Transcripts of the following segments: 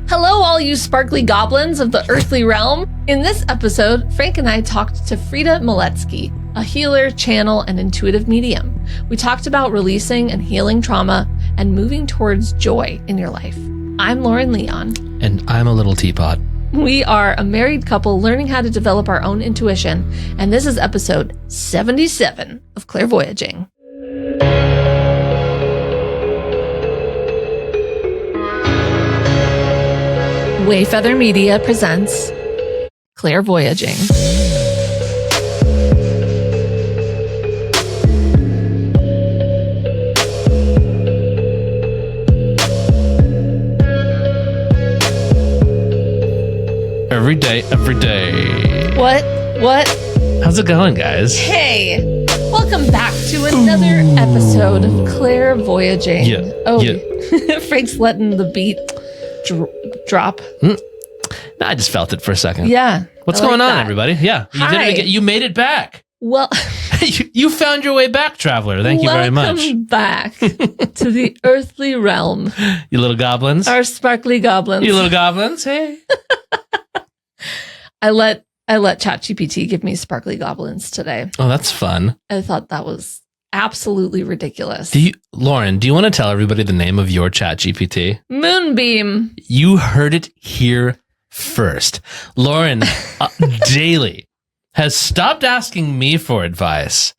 Hello, all you sparkly goblins of the earthly realm. In this episode, Frank and I talked to Freda Maletsky, a healer, channel, and intuitive medium. We talked about releasing and healing trauma and moving towards joy in your life. I'm Lauren Leon. And I'm a little teapot. We are a married couple learning how to develop our own intuition, and this is episode 77 of Clairvoyaging. Wayfeather Media presents Clairvoyaging. Every day. What? How's it going, guys? Hey, welcome back to another episode of Clairvoyaging. Yeah. Frank's letting the beat drop. I just felt it for a second. Yeah. What's like going on, that. everybody? Yeah. You did it again. You made it back. Well, you found your way back, traveler. Thank you very much. Welcome back to the earthly realm. You little goblins. Our sparkly goblins. You little goblins. Hey. I let ChatGPT give me sparkly goblins today. Oh, that's fun. I thought that was absolutely ridiculous. Lauren, do you want to tell everybody the name of your ChatGPT? Moonbeam. You heard it here first. Lauren daily has stopped asking me for advice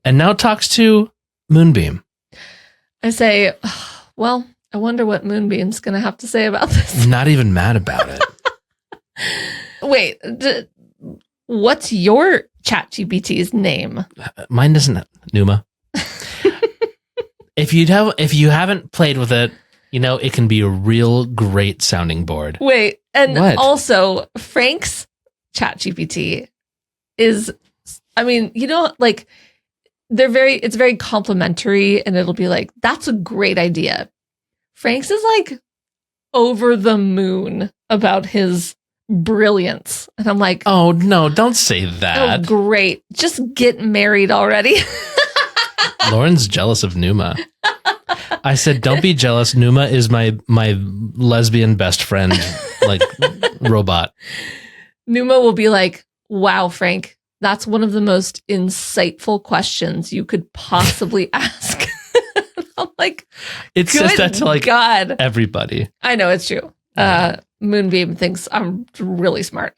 and now talks to Moonbeam. I say, well, I wonder what Moonbeam's going to have to say about this. Not even mad about it. Wait, what's your ChatGPT's name? Mine isn't Numa. If you haven't played with it, you know, it can be a real great sounding board. Wait, and What? also Frank's ChatGPT is, I mean, you know, like it's very complimentary and it'll be like, that's a great idea. Frank's is like over the moon about his brilliance. And I'm like, Oh, no, don't say oh, that. great. Just get married already. Lauren's jealous of Numa. I said, don't be jealous. Numa is my lesbian best friend, like robot. Numa will be like, wow, Frank, that's one of the most insightful questions you could possibly ask. I'm like, It says that to like God. everybody. I know it's true. Moonbeam thinks I'm really smart.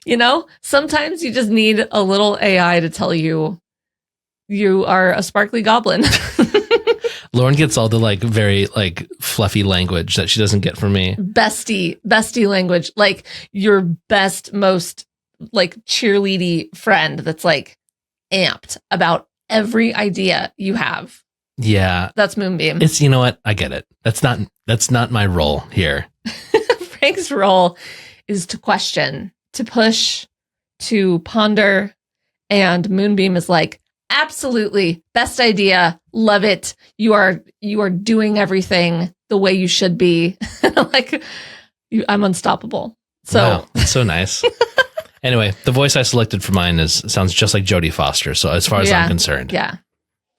You know, sometimes you just need a little AI to tell you are a sparkly goblin. Lauren gets all the like very like fluffy language that she doesn't get from me. Bestie language, like your best, most like cheerleady friend that's like amped about every idea you have. Yeah. That's Moonbeam. It's, you know what? I get it. That's not my role here. Frank's role is to question, to push, to ponder, and Moonbeam is like, absolutely, best idea, love it. You are doing everything the way you should be. Like, I'm unstoppable. So Wow, that's so nice. Anyway, the voice I selected for mine sounds just like Jodie Foster. So as far as I'm concerned, yeah,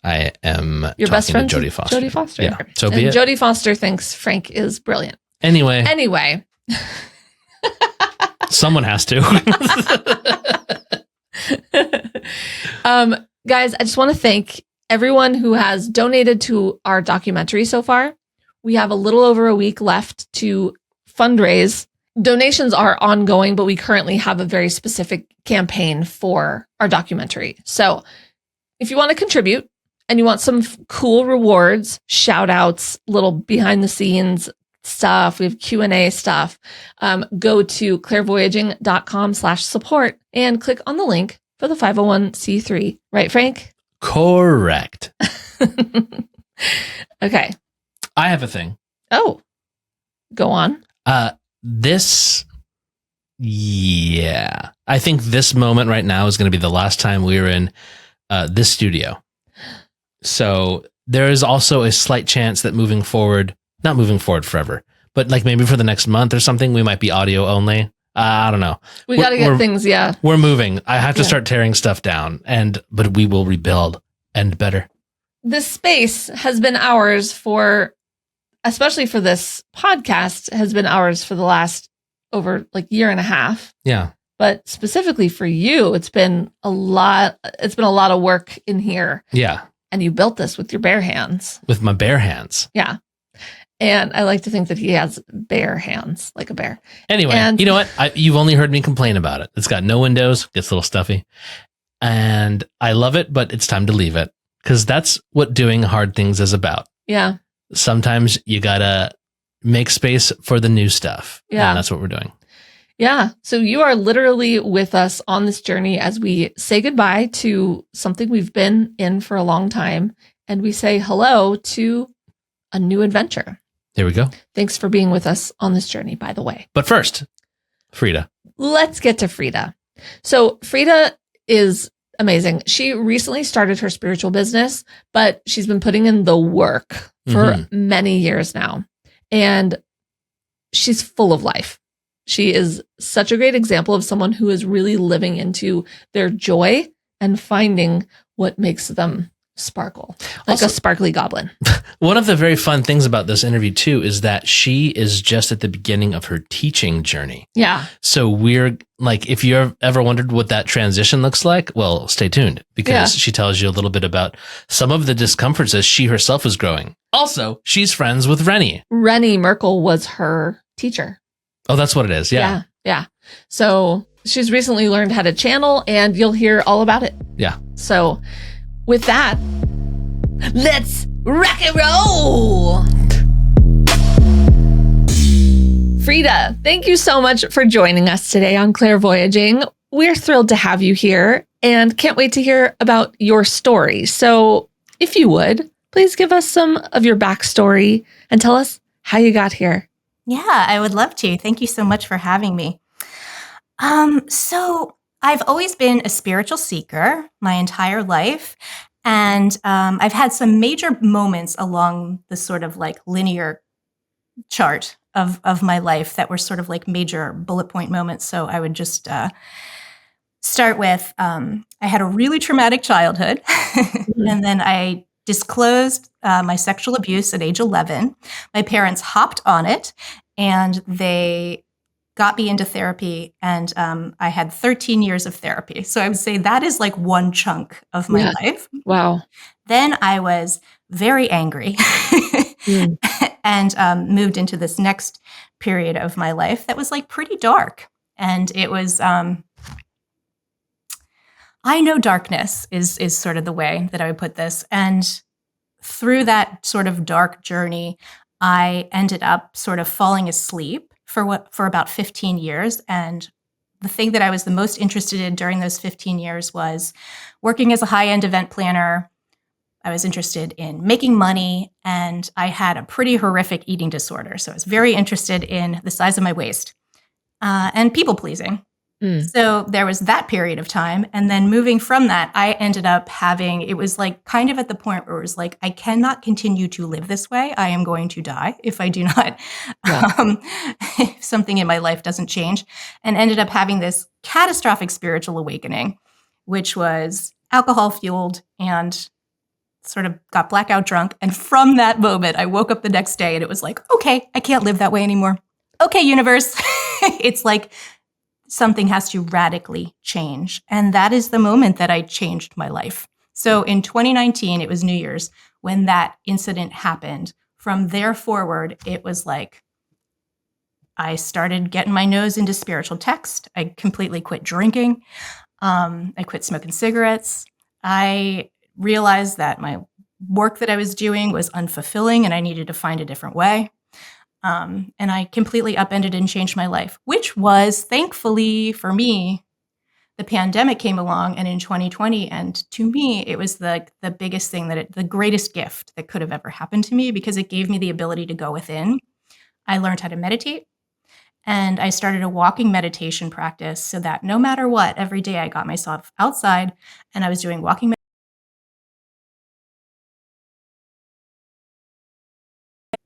I am your best friend, Jodie Foster. Jodie Foster. Yeah, so and be it. Jodie Foster thinks Frank is brilliant. Anyway, someone has to. Guys, I just want to thank everyone who has donated to our documentary so far. We have a little over a week left to fundraise. Donations are ongoing, but we currently have a very specific campaign for our documentary. So if you want to contribute and you want some cool rewards, shout outs, little behind the scenes stuff, we have Q&A stuff, go to clairvoyaging.com/support and click on the link for the 501c3. Right, Frank? Correct. Okay. I have a thing. Oh, go on. I think this moment right now is going to be the last time we're in this studio. So there is also a slight chance that not moving forward forever, but like maybe for the next month or something, we might be audio only. I don't know. We got to get things. Yeah. We're moving. I have to start tearing stuff down but we will rebuild and better. This space has been ours for especially for this podcast, has been ours for the last over like year and a half. Yeah. But specifically for you, it's been a lot of work in here. Yeah. And you built this with your bare hands. With my bare hands. Yeah. And I like to think that he has bare hands, like a bear. Anyway, and you know what? You've only heard me complain about it. It's got no windows, gets a little stuffy. And I love it, but it's time to leave it. Because that's what doing hard things is about. Yeah. Sometimes you got to make space for the new stuff. Yeah. And that's what we're doing. Yeah. So you are literally with us on this journey as we say goodbye to something we've been in for a long time. And we say hello to a new adventure. There we go. Thanks for being with us on this journey, by the way. But first, Freda. Let's get to Freda. So Freda is amazing. She recently started her spiritual business, but she's been putting in the work for many years now. And she's full of life. She is such a great example of someone who is really living into their joy and finding what makes them sparkle, like also, a sparkly goblin. One of the very fun things about this interview too is that she is just at the beginning of her teaching journey. Yeah. So we're like, if you ever wondered what that transition looks like, well, stay tuned because she tells you a little bit about some of the discomforts as she herself is growing. Also, she's friends with Rennie. Rennie Merkel was her teacher. Oh, that's what it is. Yeah. Yeah. So she's recently learned how to channel and you'll hear all about it. Yeah. So with that, let's rock and roll. Freda, thank you so much for joining us today on Clairvoyaging. We're thrilled to have you here and can't wait to hear about your story. So if you would, please give us some of your backstory and tell us how you got here. Yeah, I would love to. Thank you so much for having me. So I've always been a spiritual seeker my entire life. And I've had some major moments along the sort of like linear chart of my life that were sort of like major bullet point moments. So I would just start with, I had a really traumatic childhood. And then I disclosed my sexual abuse at age 11. My parents hopped on it and they got me into therapy, and I had 13 years of therapy. So I would say that is like one chunk of my life. Wow. Then I was very angry and moved into this next period of my life that was like pretty dark. And it was, I know darkness is sort of the way that I would put this. And through that sort of dark journey, I ended up sort of falling asleep for about 15 years. And the thing that I was the most interested in during those 15 years was working as a high-end event planner. I was interested in making money, and I had a pretty horrific eating disorder. So I was very interested in the size of my waist and people-pleasing. So there was that period of time. And then moving from that, I ended up having, it was like kind of at the point where it was like, I cannot continue to live this way. I am going to die if I do not, if something in my life doesn't change. And ended up having this catastrophic spiritual awakening, which was alcohol fueled and sort of got blackout drunk. And from that moment, I woke up the next day and it was like, okay, I can't live that way anymore. Okay, universe. It's like, something has to radically change. And that is the moment that I changed my life. So in 2019, it was New Year's when that incident happened. From there forward, it was like, I started getting my nose into spiritual text. I completely quit drinking. I quit smoking cigarettes. I realized that my work that I was doing was unfulfilling and I needed to find a different way. And I completely upended and changed my life, which was thankfully for me, the pandemic came along and in 2020. And to me, it was the biggest thing the greatest gift that could have ever happened to me because it gave me the ability to go within. I learned how to meditate and I started a walking meditation practice so that no matter what, every day I got myself outside and I was doing walking meditation.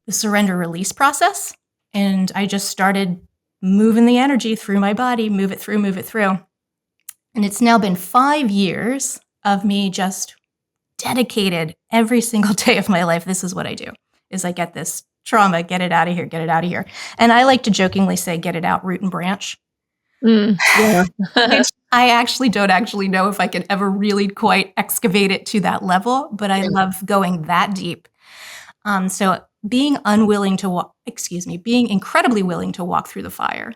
The surrender release process. And I just started moving the energy through my body, move it through. And it's now been 5 years of me just dedicated every single day of my life. This is what I do, is I get this trauma, get it out of here, get it out of here. And I like to jokingly say, get it out, root and branch. Yeah. Which I actually don't actually know if I could ever really quite excavate it to that level, but I love going that deep. So being being incredibly willing to walk through the fire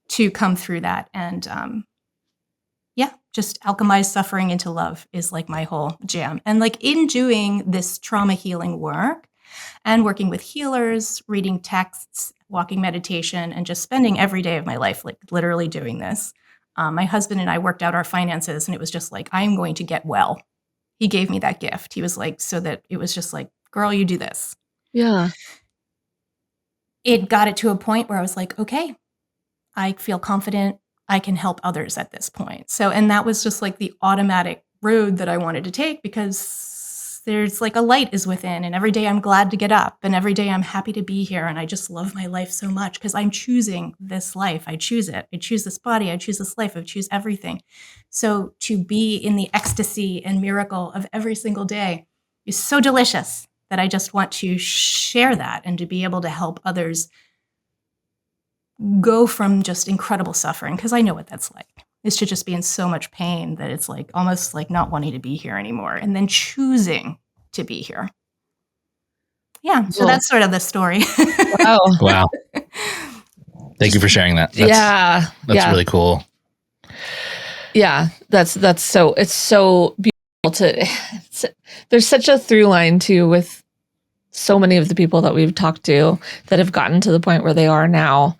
to come through that. And just alchemize suffering into love is like my whole jam. And like in doing this trauma healing work and working with healers, reading texts, walking meditation, and just spending every day of my life, like literally doing this. My husband and I worked out our finances, and it was just like, I'm going to get well. He gave me that gift. He was like, so that it was just like, girl, you do this. Yeah. It got it to a point where I was like, okay, I feel confident. I can help others at this point. So, and that was just like the automatic road that I wanted to take, because there's like a light is within, and every day I'm glad to get up, and every day I'm happy to be here. And I just love my life so much because I'm choosing this life. I choose it. I choose this body. I choose this life. I choose everything. So to be in the ecstasy and miracle of every single day is so delicious that I just want to share that and to be able to help others go from just incredible suffering, because I know what that's like, is to just be in so much pain that it's like almost like not wanting to be here anymore, and then choosing to be here. Yeah, so that's sort of the story. Wow. Thank you for sharing that. That's really cool. Yeah, that's so, it's so beautiful there's such a through line too with so many of the people that we've talked to that have gotten to the point where they are now,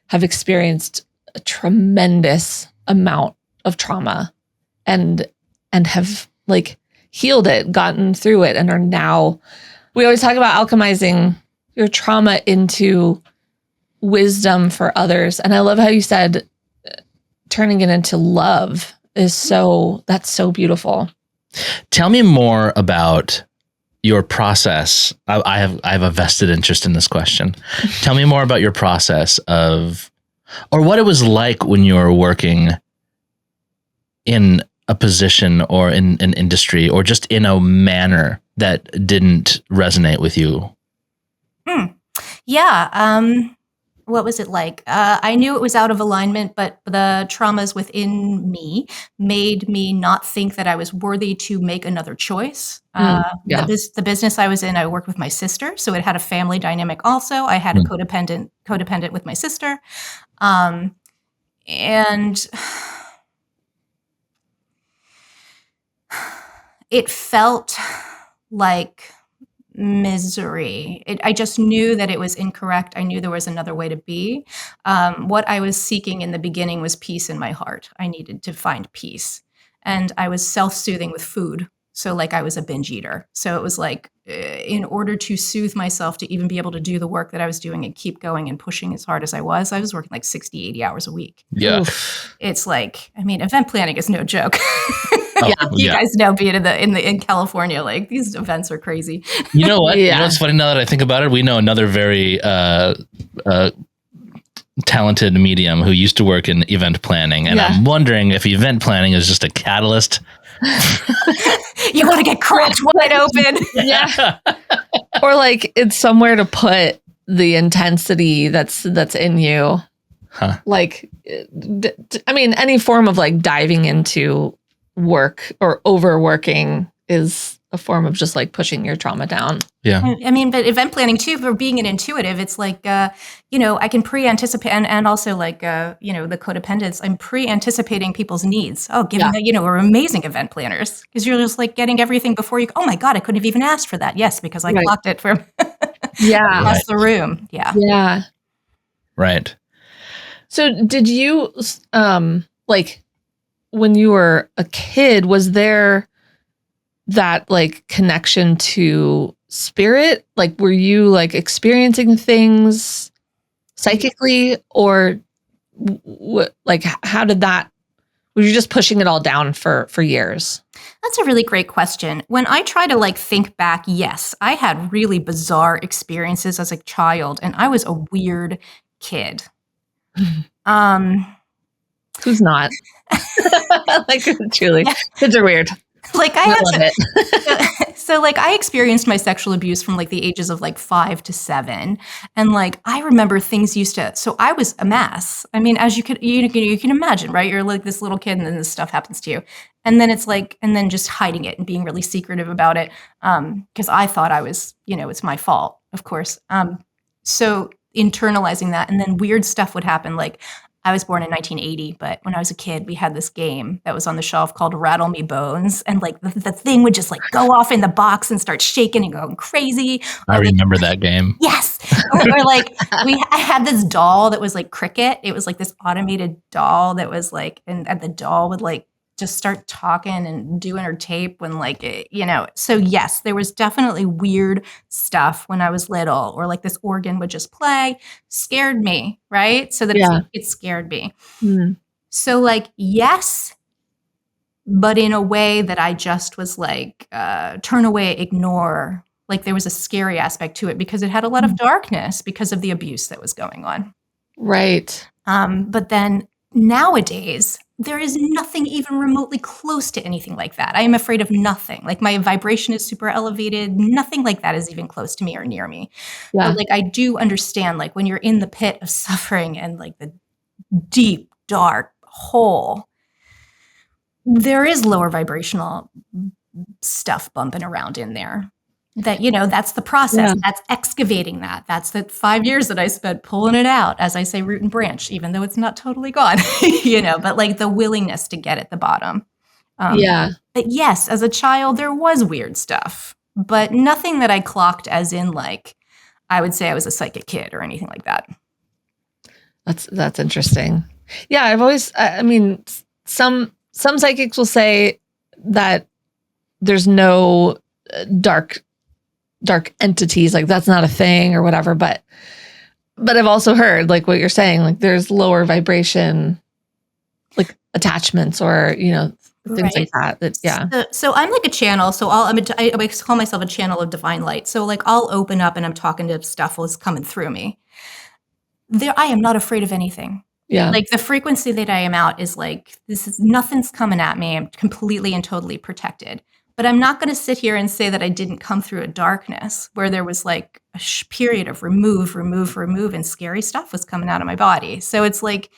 have experienced a tremendous amount of trauma and have like healed it, gotten through it, and are now, we always talk about alchemizing your trauma into wisdom for others. And I love how you said turning it into love that's so beautiful. Tell me more about your process. I have a vested interest in this question. Tell me more about your process or what it was like when you were working in a position or in an industry or just in a manner that didn't resonate with you. Yeah. What was it like? I knew it was out of alignment, but the traumas within me made me not think that I was worthy to make another choice. The business I was in, I worked with my sister, so it had a family dynamic also. I had a codependent with my sister. And it felt like misery. I just knew that it was incorrect. I knew there was another way to be. What I was seeking in the beginning was peace in my heart. I needed to find peace. And I was self-soothing with food. So like I was a binge eater. So it was like, in order to soothe myself to even be able to do the work that I was doing and keep going and pushing as hard as I was working like 60, 80 hours a week. Yeah. It's like, I mean, event planning is no joke. You guys know, being in California, like these events are crazy. You know what? You know what's funny now that I think about it? We know another very talented medium who used to work in event planning, and I'm wondering if event planning is just a catalyst. You want to get cracked wide open. Yeah. Or like it's somewhere to put the intensity that's in you. Huh. Like, I mean, any form of like diving into work or overworking is a form of just like pushing your trauma down. Yeah. I mean, but event planning too, for being an intuitive, it's like, I can pre-anticipate and also like, the codependence, I'm pre-anticipating people's needs. Oh, given that, we're amazing event planners, because you're just like getting everything before you, oh my God, I couldn't have even asked for that. Yes, because I clocked it from across the room. Yeah. Yeah. Right. So did you, like when you were a kid, was there that like connection to spirit? Like, were you like experiencing things psychically, or like how did that, were you just pushing it all down for years? That's a really great question. When I try to like think back, yes, I had really bizarre experiences as a child, and I was a weird kid. Who's not? Like, truly, kids are weird. Like I I have love it. so like I experienced my sexual abuse from like the ages of like 5 to 7, and like I remember things used to. So I was a mess. I mean, as you can imagine, right? You're like this little kid, and then this stuff happens to you, and then it's like, and then just hiding it and being really secretive about it, because I thought I was, it's my fault, of course. So internalizing that, and then weird stuff would happen, like. I was born in 1980, but when I was a kid, we had this game that was on the shelf called Rattle Me Bones. And like the thing would just like go off in the box and start shaking and going crazy. I Or like, remember that game. yes. Or like I had this doll that was like Cricket. It was like this automated doll that was like, and the doll would like just start talking and doing her tape when like, so yes, there was definitely weird stuff when I was little, or like this organ would just play, scared me, right? So that Yeah. it scared me. Mm. So like, yes, but in a way that I just was like, turn away, ignore. Like there was a scary aspect to it because it had a lot of darkness because of the abuse that was going on. Right. But then nowadays, there is nothing even remotely close to anything like that. I am afraid of nothing. Like my vibration is super elevated. Nothing like that is even close to me or near me. Yeah. But like I do understand, like when you're in the pit of suffering and like the deep, dark hole, there is lower vibrational stuff bumping around in there. That, that's the process. Yeah. That's excavating that. That's the 5 years that I spent pulling it out, as I say, root and branch, even though it's not totally gone, but like the willingness to get at the bottom. Yeah. But yes, as a child, there was weird stuff, but nothing that I clocked as in like, I would say I was a psychic kid or anything like that. That's interesting. Yeah. I've always, I mean, some psychics will say that there's no dark entities, like that's not a thing or whatever, but I've also heard like what you're saying, like there's lower vibration, like attachments or things like that. Yeah. So I'm like a channel. So I call myself a channel of divine light. So like I'll open up and I'm talking to stuff was coming through me. I am not afraid of anything. Yeah. Like the frequency that I am out is like, nothing's coming at me. I'm completely and totally protected. But I'm not going to sit here and say that I didn't come through a darkness where there was like a period of remove, and scary stuff was coming out of my body. So it's like,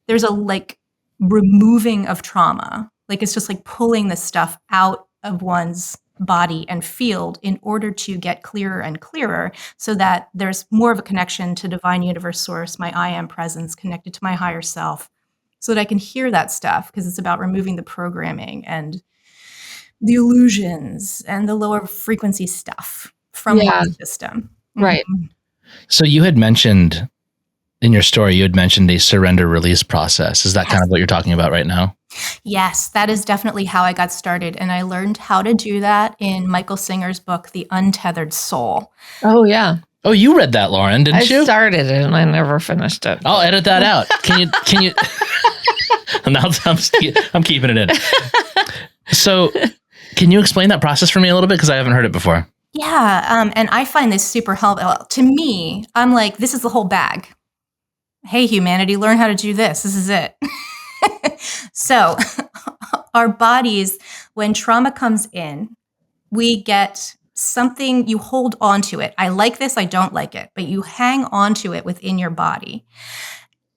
there's a like removing of trauma. Like it's just like pulling the stuff out of one's body and field in order to get clearer and clearer so that there's more of a connection to divine universe source, my I am presence connected to my higher self, so that I can hear that stuff, because it's about removing the programming and the illusions and the lower frequency stuff from one's system. Right. Mm-hmm. So you had mentioned in your story, you had mentioned a surrender release process. Is that kind of what you're talking about right now? Yes, that is definitely how I got started. And I learned how to do that in Michael Singer's book, The Untethered Soul. Oh, yeah. Oh, you read that, Lauren, didn't you? I started it and I never finished it. I'll edit that out. Can you? Now I'm keeping it in. So can you explain that process for me a little bit? Because I haven't heard it before. Yeah. And I find this super helpful. To me, I'm like, this is the whole bag. Hey, humanity, learn how to do this. This is it. So our bodies, when trauma comes in, we get something, you hold on to it. I like this, I don't like it, but you hang on to it within your body.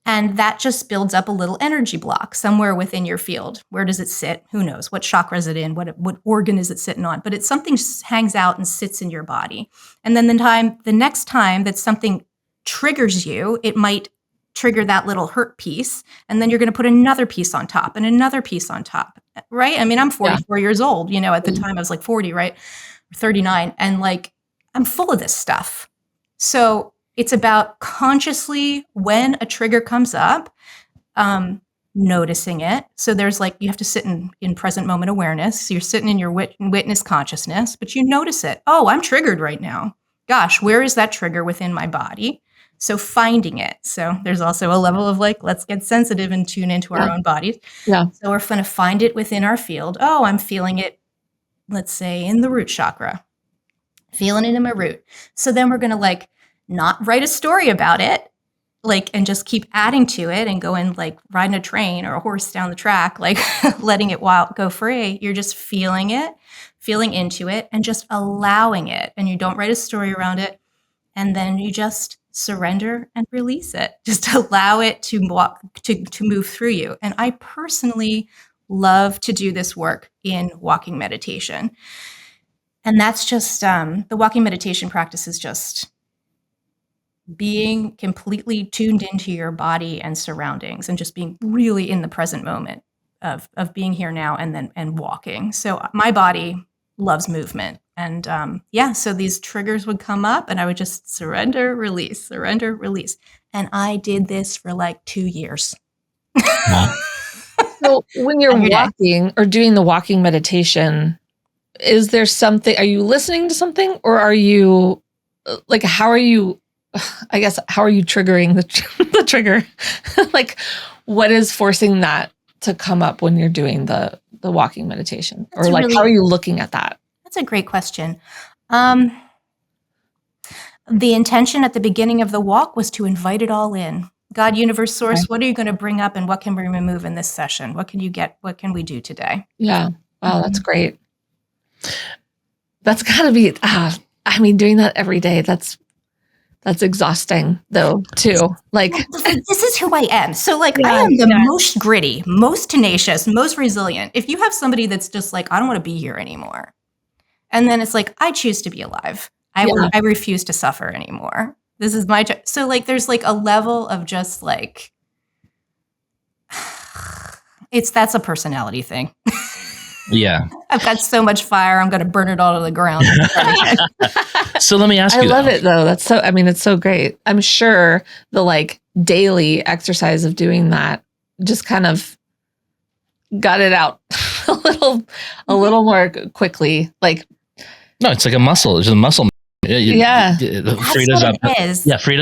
And that just builds up a little energy block somewhere within your field. Where does it sit? Who knows? What chakra is it in? What organ is it sitting on? But it's something hangs out and sits in your body. And then the next time that something triggers you, it might trigger that little hurt piece. And then you're going to put another piece on top and another piece on top, right? I mean, I'm 44 years old, at the time I was like 40, right? 39. And like, I'm full of this stuff. So it's about consciously, when a trigger comes up, noticing it. So there's like, you have to sit in present moment awareness. So you're sitting in your witness consciousness, but you notice it. Oh, I'm triggered right now. Gosh, where is that trigger within my body? So finding it. So there's also a level of like, let's get sensitive and tune into our own bodies. Yeah. So we're going to find it within our field. Oh, I'm feeling it, let's say in the root chakra, feeling it in my root. So then we're going to like not write a story about it. like, and just keep adding to it and going like riding a train or a horse down the track, like letting it go free. You're just feeling it, feeling into it, and just allowing it. And you don't write a story around it. And then you just surrender and release it. Just allow it to move through you. And I personally love to do this work in walking meditation. And that's just the walking meditation practice is just being completely tuned into your body and surroundings and just being really in the present moment of being here now and walking. So my body loves movement. And so these triggers would come up and I would just surrender, release. And I did this for like 2 years. So when you're walking or doing the walking meditation, is there something, are you listening to something or are you like, how are you triggering the trigger? Like what is forcing that to come up when you're doing the walking meditation? Or like, how are you looking at that? That's a great question. The intention at the beginning of the walk was to invite it all in. God, universe, source, What are you going to bring up and what can we remove in this session? What can you get? What can we do today? Yeah. Wow, that's great. That's gotta be, doing that every day. That's exhausting though, too. Like this is who I am. So like I am the most gritty, most tenacious, most resilient. If you have somebody that's just like, I don't want to be here anymore. And then it's like, I choose to be alive. I refuse to suffer anymore. This is my job. So like, there's like a level of just like, that's a personality thing. Yeah. I've got so much fire. I'm going to burn it all to the ground. So let me ask you. I love it though. It's so great. I'm sure the like daily exercise of doing that just kind of got it out a little more quickly. Like, no, it's like a muscle. It's a muscle. Freda's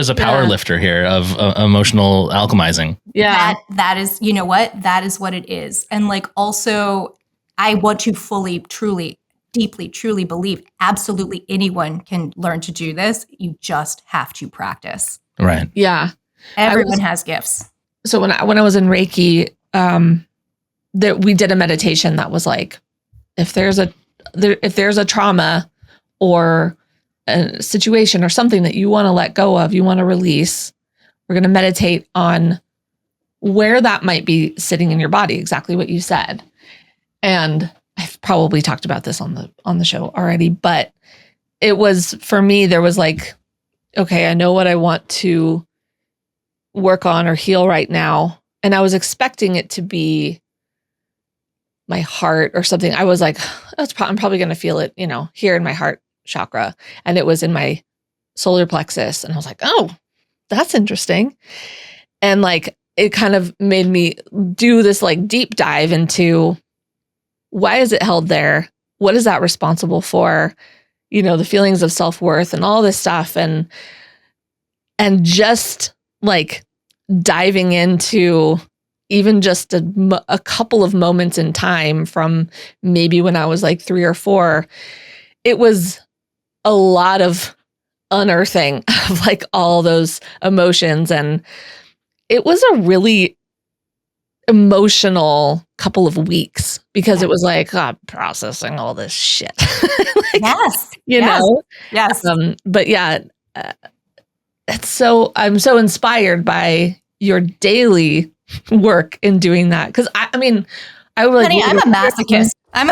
a power lifter here of emotional alchemizing. Yeah. That is, you know what? That is what it is. And like, also, I want to fully, truly, deeply, truly believe absolutely anyone can learn to do this. You just have to practice. Right. Yeah. Everyone has gifts. So when I was in Reiki, we did a meditation that was like, if there's a trauma or a situation or something that you want to let go of, you want to release, we're going to meditate on where that might be sitting in your body, exactly what you said. And I've probably talked about this on the show already, but it was, for me, there was like, okay, I know what I want to work on or heal right now. And I was expecting it to be my heart or something. I was like, I'm probably going to feel it, here in my heart chakra. And it was in my solar plexus. And I was like, oh, that's interesting. And like, it kind of made me do this like deep dive into why is it held there? What is that responsible for? The feelings of self-worth and all this stuff. And just like diving into even just a couple of moments in time from maybe when I was like 3 or 4, it was a lot of unearthing of like all those emotions. And it was a really emotional couple of weeks because it was like processing all this shit. Like, yes. But yeah, I'm so inspired by your daily work in doing that. Cause I mean, I would Honey, I'm a masochist. I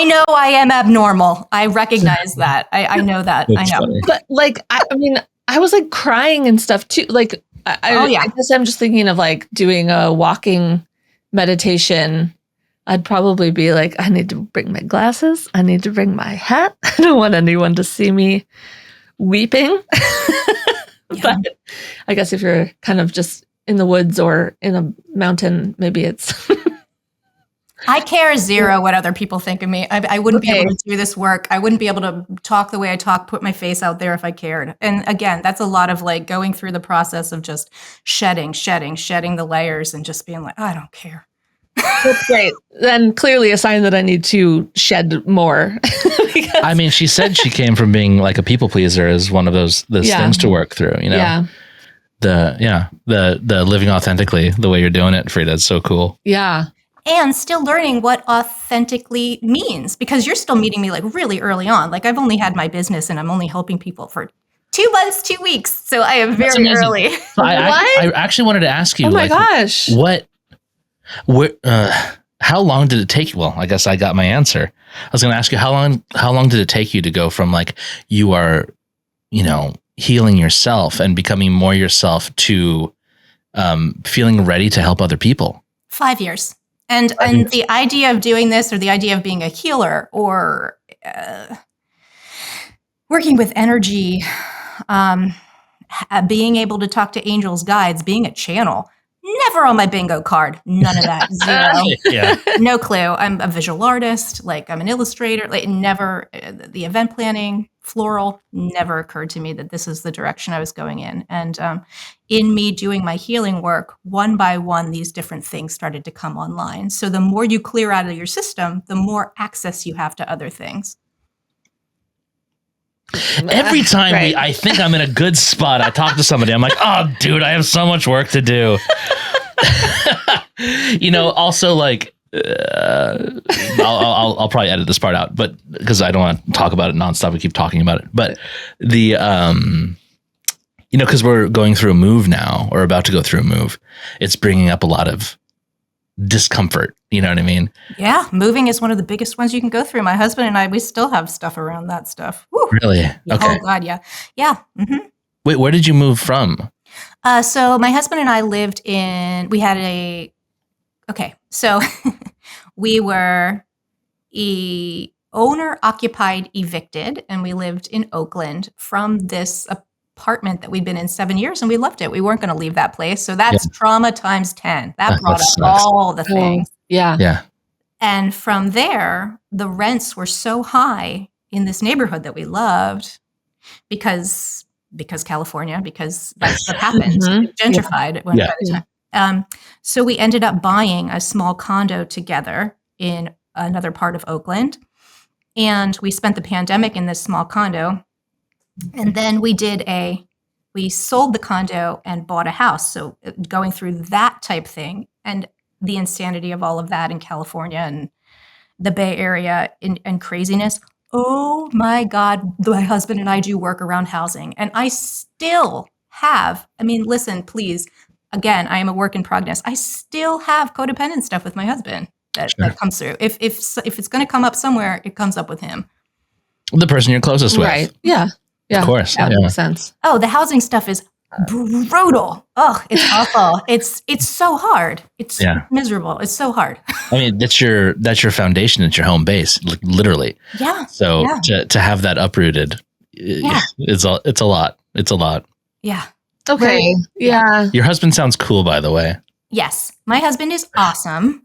know I am abnormal. I recognize that. I know that. That's I know. funny. But like, I mean, I was like crying and stuff too. Like, I guess I'm just thinking of like doing a walking meditation. I'd probably be like, I need to bring my glasses. I need to bring my hat. I don't want anyone to see me weeping. But I guess if you're kind of just in the woods or in a mountain, maybe it's... I care zero what other people think of me. I wouldn't be able to do this work. I wouldn't be able to talk the way I talk, put my face out there if I cared. And again, that's a lot of like going through the process of just shedding the layers and just being like, I don't care. That's great. Then clearly a sign that I need to shed more. Because- I mean, she said she came from being like a people pleaser as one of those things to work through, you know? Yeah. The living authentically the way you're doing it, Freda. It's so cool. Yeah. And still learning what authentically means, because you're still meeting me like really early on. Like I've only had my business and I'm only helping people for 2 months, 2 weeks. So I am That's very amazing. early. So I actually wanted to ask you, Oh my like, gosh. how long did it take you? Well, I guess I got my answer. I was going to ask you how long did it take you to go from like you are, healing yourself and becoming more yourself to feeling ready to help other people? 5 years. And the idea of doing this, or the idea of being a healer, or working with energy, being able to talk to angels, guides, being a channel, never on my bingo card. None of that. Zero. Yeah. No clue. I'm a visual artist. Like I'm an illustrator. Like never, the event planning, floral, never occurred to me that this is the direction I was going in. And in me doing my healing work, one by one, these different things started to come online. So the more you clear out of your system, the more access you have to other things. Every time Right. I think I'm in a good spot, I talk to somebody. I'm like, oh, dude, I have so much work to do. Also like, I'll probably edit this part out, but because I don't want to talk about it nonstop, we keep talking about it. But the, because we're going through a move now, or about to go through a move, it's bringing up a lot of discomfort. You know what I mean? Yeah, moving is one of the biggest ones you can go through. My husband and I, we still have stuff around that stuff. Woo. Really? Yeah, Okay. oh God, yeah. Yeah. Mm-hmm. Wait, where did you move from? So my husband and I we were owner occupied evicted, and we lived in Oakland from this apartment that we'd been in 7 years, and we loved it. We weren't going to leave that place. So that's trauma times 10. That brought That up sucks. all the things. Yeah. Yeah. And from there, the rents were so high in this neighborhood that we loved because California, because that's what happened. Mhm. It gentrified at one Yeah. by the time. So we ended up buying a small condo together in another part of Oakland. And we spent the pandemic in this small condo. And then we sold the condo and bought a house. So going through that type thing, and the insanity of all of that in California and the Bay Area and craziness. Oh my God, my husband and I do work around housing. And I still have, listen, please, again, I am a work in progress. I still have codependent stuff with my husband that comes through. If it's going to come up somewhere, it comes up with him. The person you're closest with. Right. Yeah. Yeah. Of course. That Yeah. makes sense. Oh, the housing stuff is brutal. Oh, it's awful. It's so hard. It's miserable. It's so hard. I mean, that's your foundation. It's your home base, literally. Yeah. So to have that uprooted, it's a lot. It's a lot. Yeah. Okay. Yeah. Your husband sounds cool, by the way. Yes. My husband is awesome.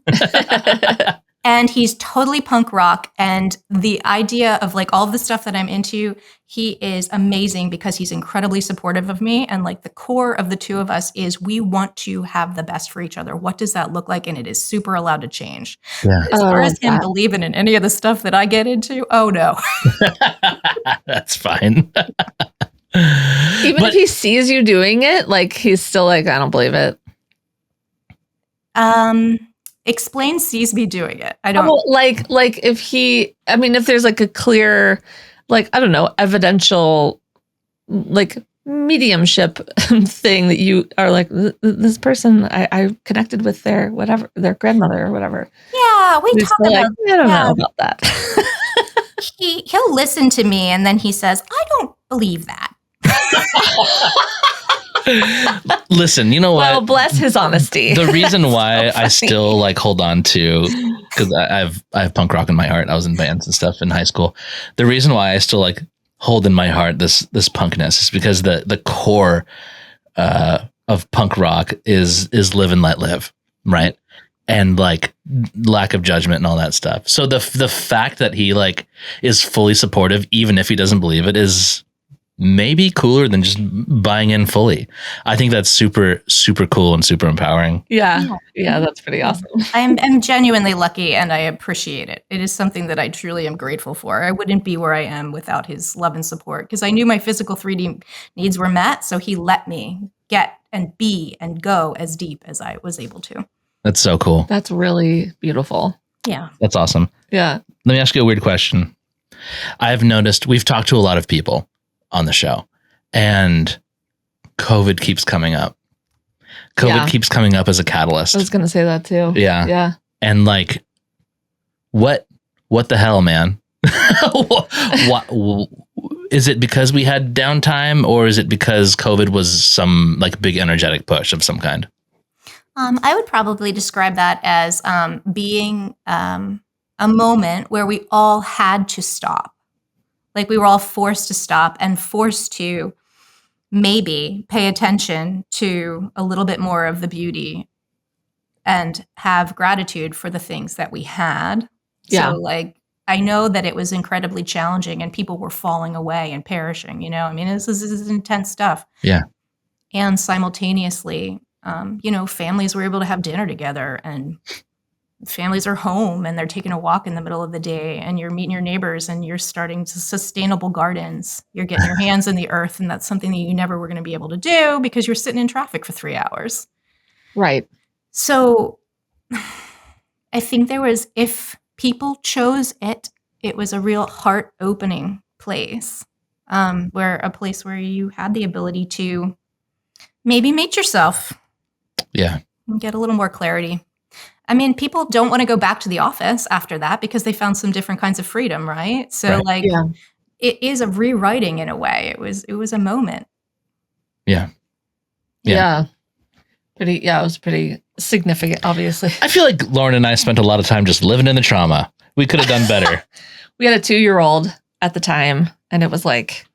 And he's totally punk rock. And the idea of like all the stuff that I'm into, he is amazing because he's incredibly supportive of me. And like the core of the two of us is we want to have the best for each other. What does that look like? And it is super allowed to change. Yeah. As far as him believing in any of the stuff that I get into, oh no. That's fine. Even if he sees you doing it, like he's still like, I don't believe it. Explain sees me doing it. I don't like if there's like a clear, like, I don't know, evidential, like mediumship thing that you are like, this person I connected with their grandmother or whatever. Yeah, we He's talk still about like, I don't know about that. he'll listen to me and then he says, I don't believe that. Listen, you know what? Well, bless his honesty. The reason why I still like hold on to, because I have punk rock in my heart. I was in bands and stuff in high school. The reason why I still like hold in my heart this punkness is because the core of punk rock is live and let live, right? And like lack of judgment and all that stuff. So the fact that he like is fully supportive, even if he doesn't believe it, is maybe cooler than just buying in fully. I think that's super, super cool and super empowering. Yeah, that's pretty awesome. I'm genuinely lucky and I appreciate it. It is something that I truly am grateful for. I wouldn't be where I am without his love and support because I knew my physical 3D needs were met. So he let me get and be and go as deep as I was able to. That's so cool. That's really beautiful. Yeah. That's awesome. Yeah. Let me ask you a weird question. I've noticed we've talked to a lot of people on the show and COVID keeps coming up. COVID keeps coming up as a catalyst. I was going to say that too. Yeah. Yeah. And like, what the hell, man? what is it because we had downtime or is it because COVID was some like big energetic push of some kind? I would probably describe that as being a moment where we all had to stop. Like we were all forced to stop and forced to maybe pay attention to a little bit more of the beauty and have gratitude for the things that we had. Yeah. So like, I know that it was incredibly challenging and people were falling away and perishing, you know, I mean, this is intense stuff. Yeah. And simultaneously, you know, families were able to have dinner together and families are home and they're taking a walk in the middle of the day and you're meeting your neighbors and you're starting to sustainable gardens. You're getting your hands in the earth. And that's something that you never were going to be able to do because you're sitting in traffic for 3 hours. Right. So I think there was, if people chose it, it was a real heart opening place, where a place where you had the ability to maybe meet yourself. Yeah. And get a little more clarity. I mean, people don't want to go back to the office after that because they found some different kinds of freedom, right? So like it is a rewriting in a way. It was a moment. Yeah. Yeah. It was pretty significant, obviously. I feel like Lauren and I spent a lot of time just living in the trauma. We could have done better. We had a 2-year-old at the time and it was like,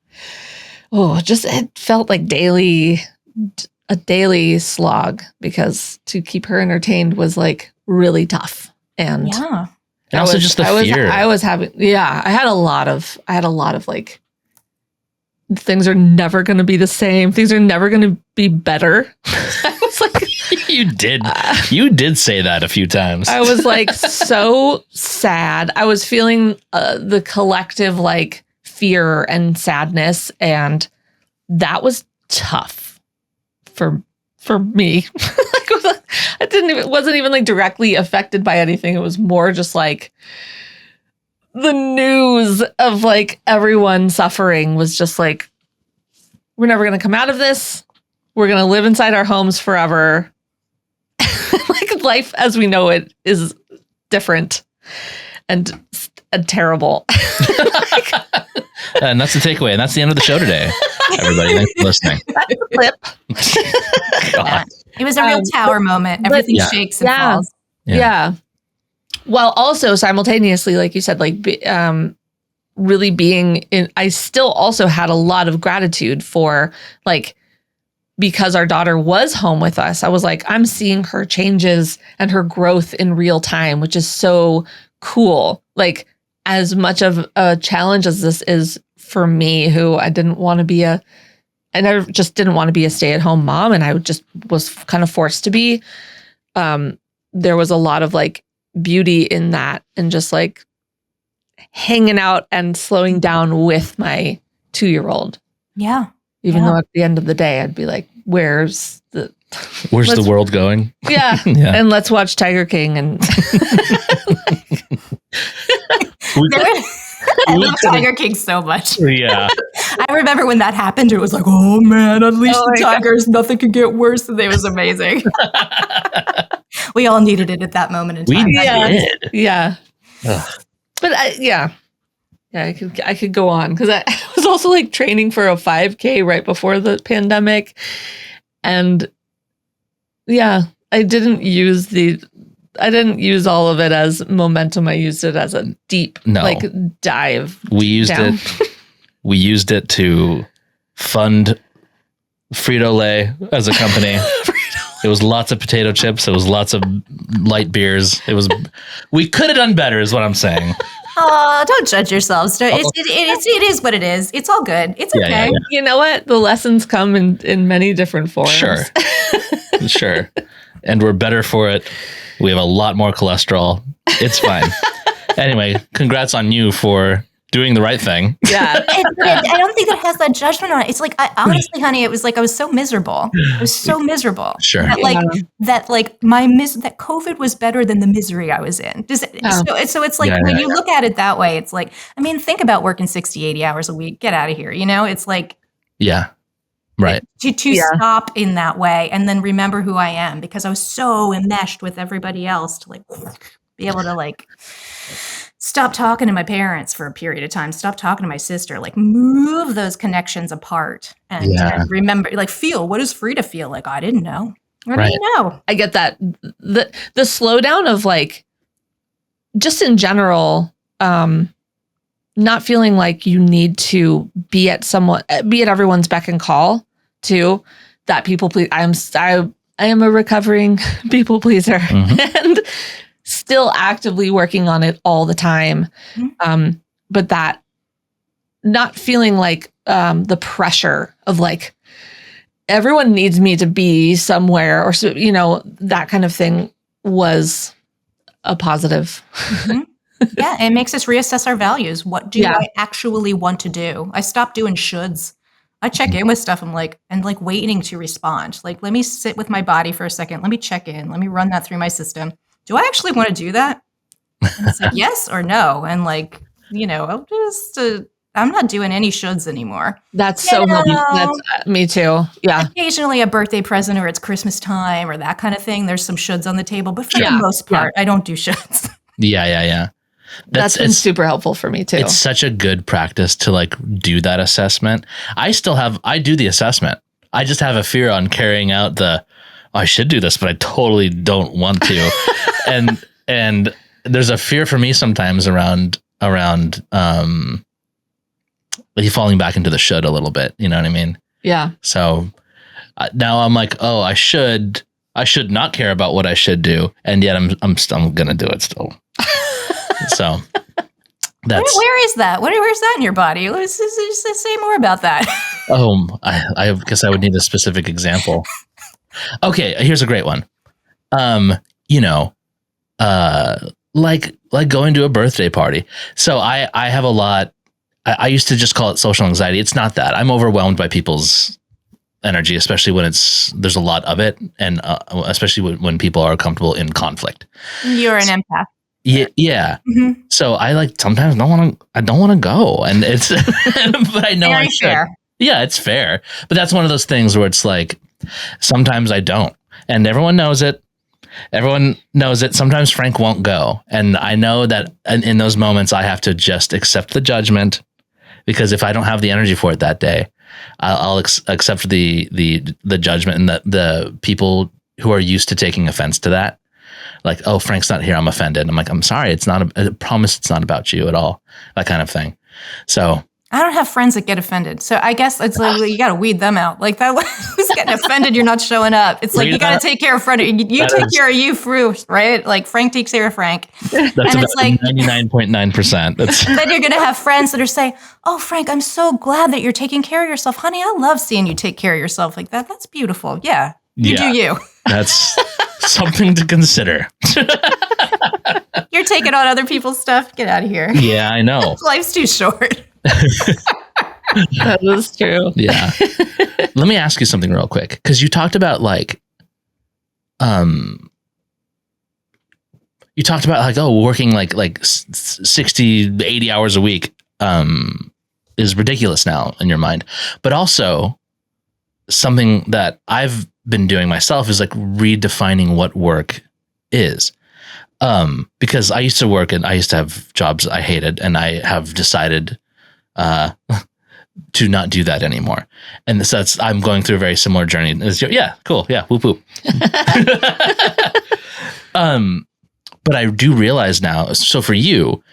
it felt like a daily slog because to keep her entertained was like really tough. And yeah. And also just the fear. I had a lot of like, things are never going to be the same. Things are never going to be better. I was like, you did say that a few times. I was like so sad. I was feeling the collective like fear and sadness. And that was tough for me. It wasn't even like directly affected by anything. It was more just like the news of like everyone suffering was just like, we're never going to come out of this. We're going to live inside our homes forever. Like life as we know it is different and terrible. And that's the takeaway. And that's the end of the show today. Everybody, thanks for listening. That's a clip. Yeah. It was a real tower moment. Everything shakes and falls. Yeah. While also simultaneously, like you said, like really being in, I still also had a lot of gratitude for like, because our daughter was home with us, I was like, I'm seeing her changes and her growth in real time, which is so cool. Like as much of a challenge as this is for me, who I just didn't want to be a stay-at-home mom. And I just was kind of forced to be, there was a lot of like beauty in that and just like hanging out and slowing down with my 2-year-old. Yeah. Even though at the end of the day, I'd be like, where's the world going? Yeah. Yeah. And let's watch Tiger King. And I love Tiger King so much. Yeah. I remember when that happened, it was like, oh man, unleash the tigers. Nothing could get worse than they. It was amazing. We all needed it at that moment in time. We did. Yeah. But I could go on because I was also like training for a 5K right before the pandemic. And I didn't use all of it as momentum. I used it as a deep like dive. We used it to fund Frito-Lay as a company. It was lots of potato chips. It was lots of light beers. We could have done better is what I'm saying. Oh, don't judge yourselves. It is what it is. It's all good. It's okay. Yeah. You know what? The lessons come in many different forms. Sure. Sure. And we're better for it. We have a lot more cholesterol. It's fine. Anyway, congrats on you for doing the right thing. Yeah. I don't think it has that judgment on it. It's like, honestly, honey, it was like I was so miserable. I was so miserable. Sure. That COVID was better than the misery I was in. So it's like when you look at it that way, it's like, I mean, think about working 60, 80 hours a week. Get out of here. You know, it's like, yeah. Right. To stop in that way and then remember who I am, because I was so enmeshed with everybody else to like be able to like stop talking to my parents for a period of time, stop talking to my sister, like move those connections apart and remember, like feel, what does Freda feel like? I didn't know. I didn't know. I get that. The slowdown of like, just in general, not feeling like you need to be at everyone's beck and call too. That people please. I am a recovering people pleaser and still actively working on it all the time. But that not feeling like the pressure of like everyone needs me to be somewhere, or you know, that kind of thing was a positive. Yeah, it makes us reassess our values. What do I actually want to do? I stopped doing shoulds. I check in with stuff. I'm like, and like waiting to respond. Like, let me sit with my body for a second. Let me check in. Let me run that through my system. Do I actually want to do that? And it's like, yes or no. And like, you know, I'm not doing any shoulds anymore. That's so helpful. That's me too. Yeah. Occasionally a birthday present or it's Christmas time or that kind of thing. There's some shoulds on the table, but for the most part, I don't do shoulds. Yeah. That's been super helpful for me too. It's such a good practice to like do that assessment. I do the assessment. I just have a fear on carrying out I should do this, but I totally don't want to. and there's a fear for me sometimes around falling back into the should a little bit. You know what I mean? Yeah. So now I'm like, oh, I should not care about what I should do. And yet I'm going to do it still. So that's where is that? Where's that in your body? Let's say more about that. I guess I would need a specific example. Okay, here's a great one. You know, like going to a birthday party. So I have a lot. I used to just call it social anxiety. It's not that. I'm overwhelmed by people's energy, especially when there's a lot of it, and especially when people are comfortable in conflict. You're an empath. Yeah. Mm-hmm. So I sometimes I don't want to go, and it's but I know I should. Fair. Yeah, it's fair. But that's one of those things where it's like sometimes I don't, and everyone knows it. Sometimes Frank won't go, and I know that in those moments I have to just accept the judgment, because if I don't have the energy for it that day, I'll accept the judgment, and the people who are used to taking offense to that. Like, oh, Frank's not here, I'm offended. I'm like, I'm sorry, I promise it's not about you at all. That kind of thing. So I don't have friends that get offended. So I guess it's like you got to weed them out. Like that who's getting offended, you're not showing up. It's like you got to take care of friend. You take care of you first, right? Like Frank takes care of Frank. That's and about it's like 99.9%. And then you're going to have friends that are saying, oh, Frank, I'm so glad that you're taking care of yourself. Honey, I love seeing you take care of yourself like that. That's beautiful. Yeah. You do you. That's something to consider. You're taking on other people's stuff. Get out of here. Yeah, I know. Life's too short. That is true. Yeah. Let me ask you something real quick, because you talked about working like 60, 80 hours a week is ridiculous now in your mind. But also something that I've been doing myself is like redefining what work is. Because I used to work and I used to have jobs I hated, and I have decided to not do that anymore. And so I'm going through a very similar journey. Yeah, cool. Yeah, whoop whoop. But I do realize now. So for you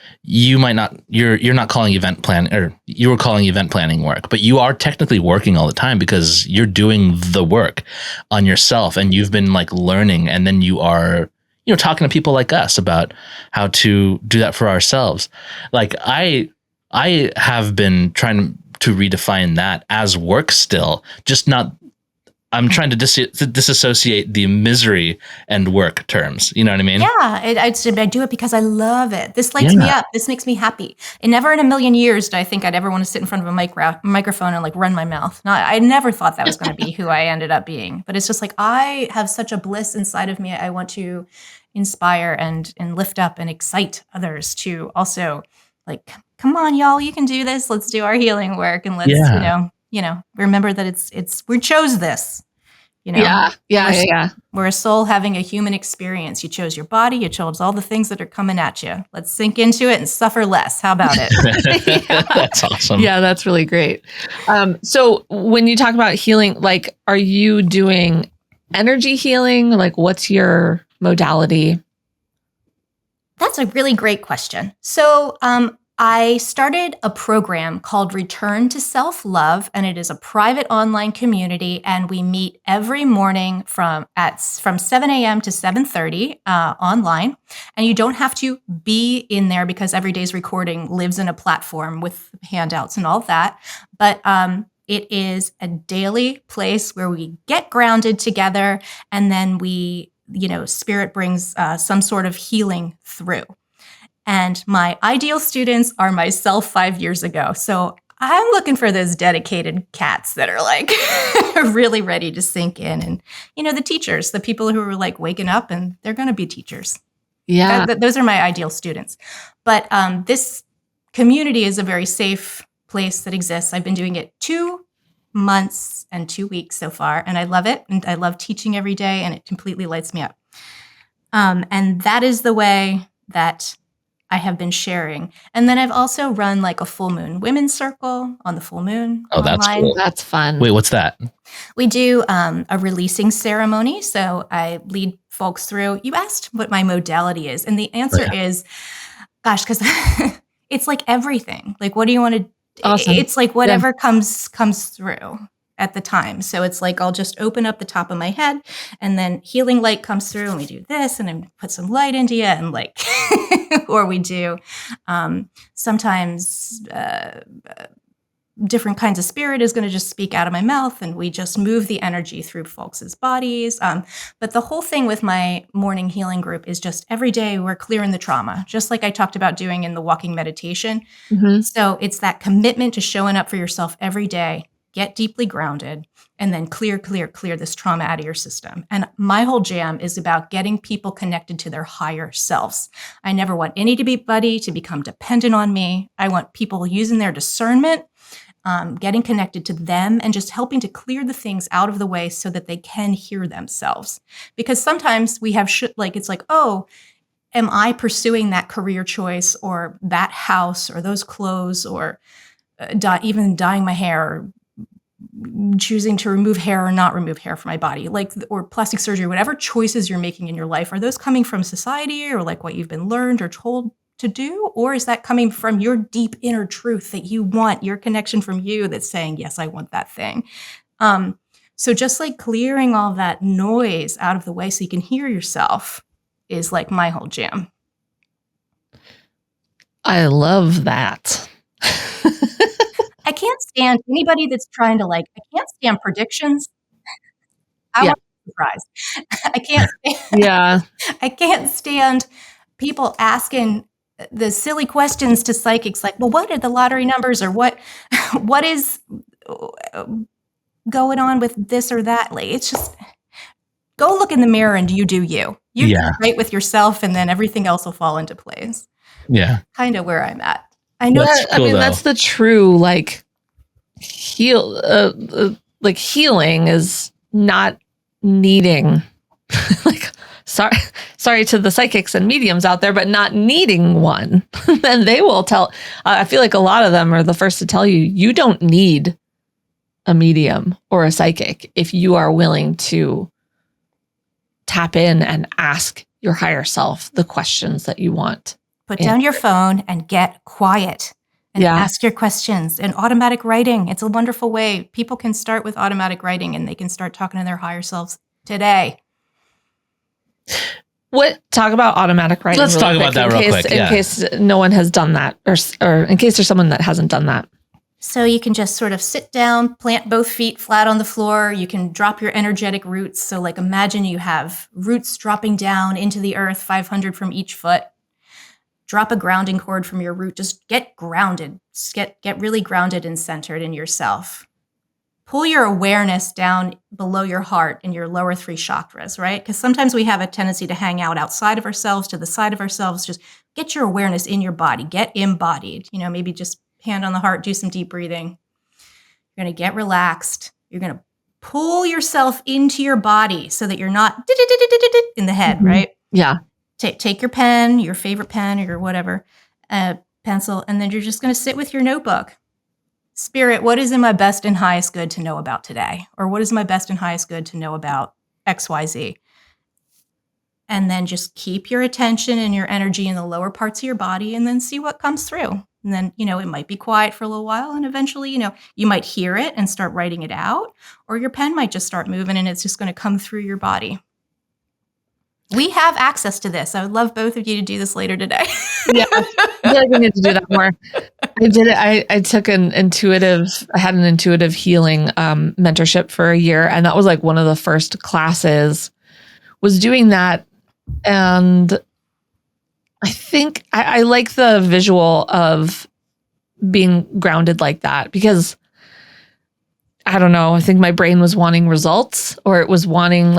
might not. You're not calling event plan, or you were calling event planning work, but you are technically working all the time because you're doing the work on yourself, and you've been like learning, and then you are talking to people like us about how to do that for ourselves. Like I have been trying to redefine that as work still, just not, I'm trying to disassociate the misery and work terms. You know what I mean? Yeah, I do it because I love it. This lights me up. This makes me happy. And never in a million years did I think I'd ever want to sit in front of a microphone and like run my mouth. No, I never thought that was going to be who I ended up being. But it's just like I have such a bliss inside of me. I want to inspire and lift up and excite others to also like, come on, y'all, you can do this. Let's do our healing work and let's remember that we chose this. Yeah. We're a soul having a human experience. You chose your body. You chose all the things that are coming at you. Let's sink into it and suffer less. How about it? That's awesome. Yeah, that's really great. So when you talk about healing, like, are you doing energy healing? Like, what's your modality? That's a really great question. So I started a program called Return to Self-Love, and it is a private online community, and we meet every morning from 7 a.m. to 7:30 online. And you don't have to be in there because every day's recording lives in a platform with handouts and all that. But it is a daily place where we get grounded together, and then Spirit brings some sort of healing through. And my ideal students are myself 5 years ago. So I'm looking for those dedicated cats that are like really ready to sink in. And, the teachers, the people who are like waking up and they're going to be teachers. Yeah. Those are my ideal students. But this community is a very safe place that exists. I've been doing it 2 months and 2 weeks so far. And I love it. And I love teaching every day. And it completely lights me up. And that is the way that I have been sharing. And then I've also run like a full moon women's circle on the full moon. Oh, online. that's cool. That's fun. Wait, what's that? We do a releasing ceremony. So I lead folks through. You asked what my modality is. And the answer is, gosh, because it's like everything. Like, what do you want to Awesome. It's like whatever comes through at the time. So it's like I'll just open up the top of my head and then healing light comes through and we do this and then put some light into you and like, or we do sometimes different kinds of spirit is going to just speak out of my mouth and we just move the energy through folks' bodies. But the whole thing with my morning healing group is just every day we're clearing the trauma, just like I talked about doing in the walking meditation. Mm-hmm. So it's that commitment to showing up for yourself every day, get deeply grounded, and then clear this trauma out of your system. And my whole jam is about getting people connected to their higher selves. I never want anybody to become dependent on me. I want people using their discernment, getting connected to them and just helping to clear the things out of the way so that they can hear themselves. Because sometimes we have it's like, oh, am I pursuing that career choice or that house or those clothes or even dyeing my hair or choosing to remove hair or not remove hair from my body, or plastic surgery, whatever choices you're making in your life, are those coming from society or like what you've been learned or told to do? Or is that coming from your deep inner truth that you want, your connection from you that's saying, yes, I want that thing. So just like clearing all that noise out of the way so you can hear yourself is like my whole jam. I love that. I can't stand anybody that's trying to I can't stand predictions. I want to be surprised. I can't stand, Yeah. I can't stand people asking the silly questions to psychics like, well, what are the lottery numbers or what is going on with this or that? Like, it's just go look in the mirror and you do you. You do right with yourself and then everything else will fall into place. Yeah. Kind of where I'm at. I know That's cool, though. That's the true healing is not needing sorry to the psychics and mediums out there, but not needing one. Then they will tell. I feel like a lot of them are the first to tell you don't need a medium or a psychic if you are willing to tap in and ask your higher self the questions that you want. Put down your phone and get quiet and ask your questions. And automatic writing, it's a wonderful way. People can start with automatic writing and they can start talking to their higher selves today. Talk about automatic writing. Let's talk about that real quick. In case no one has done that, or in case there's someone that hasn't done that. So you can just sort of sit down, plant both feet flat on the floor. You can drop your energetic roots. So like imagine you have roots dropping down into the earth, 500 from each foot. Drop a grounding cord from your root. Just get grounded. Just get really grounded and centered in yourself. Pull your awareness down below your heart in your lower 3 chakras, right? Because sometimes we have a tendency to hang out outside of ourselves, to the side of ourselves. Just get your awareness in your body. Get embodied. Maybe just hand on the heart, do some deep breathing. You're going to get relaxed. You're going to pull yourself into your body so that you're not in the head, right? Yeah. Take your pen, your favorite pen or your whatever, pencil, and then you're just going to sit with your notebook. Spirit, what is in my best and highest good to know about today? Or what is my best and highest good to know about XYZ? And then just keep your attention and your energy in the lower parts of your body and then see what comes through. And then, it might be quiet for a little while. And eventually, you might hear it and start writing it out. Or your pen might just start moving and it's just going to come through your body. We have access to this. I would love both of you to do this later today. Yeah, I feel like we need to do that more. I did it. I took I had an intuitive healing mentorship for a year. And that was like one of the first classes was doing that. And I think I like the visual of being grounded like that because I don't know. I think my brain was wanting results or it was wanting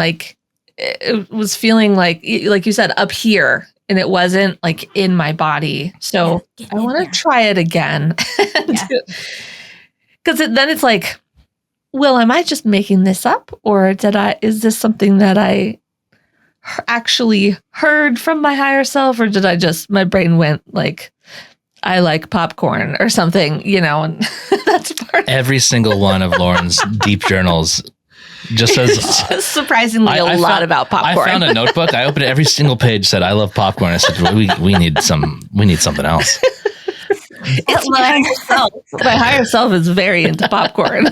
it was feeling like you said, up here, and it wasn't like in my body. So I want to try it again. Because then it's like, well, am I just making this up? Or is this something that I actually heard from my higher self? Or did my brain went like, I like popcorn or something, and that's part of Every single one of Lauren's deep journals just says just surprisingly a lot about popcorn. I found a notebook. I opened it. Every single page said, "I love popcorn." I said, "We need something else." It's my higher self is very into popcorn.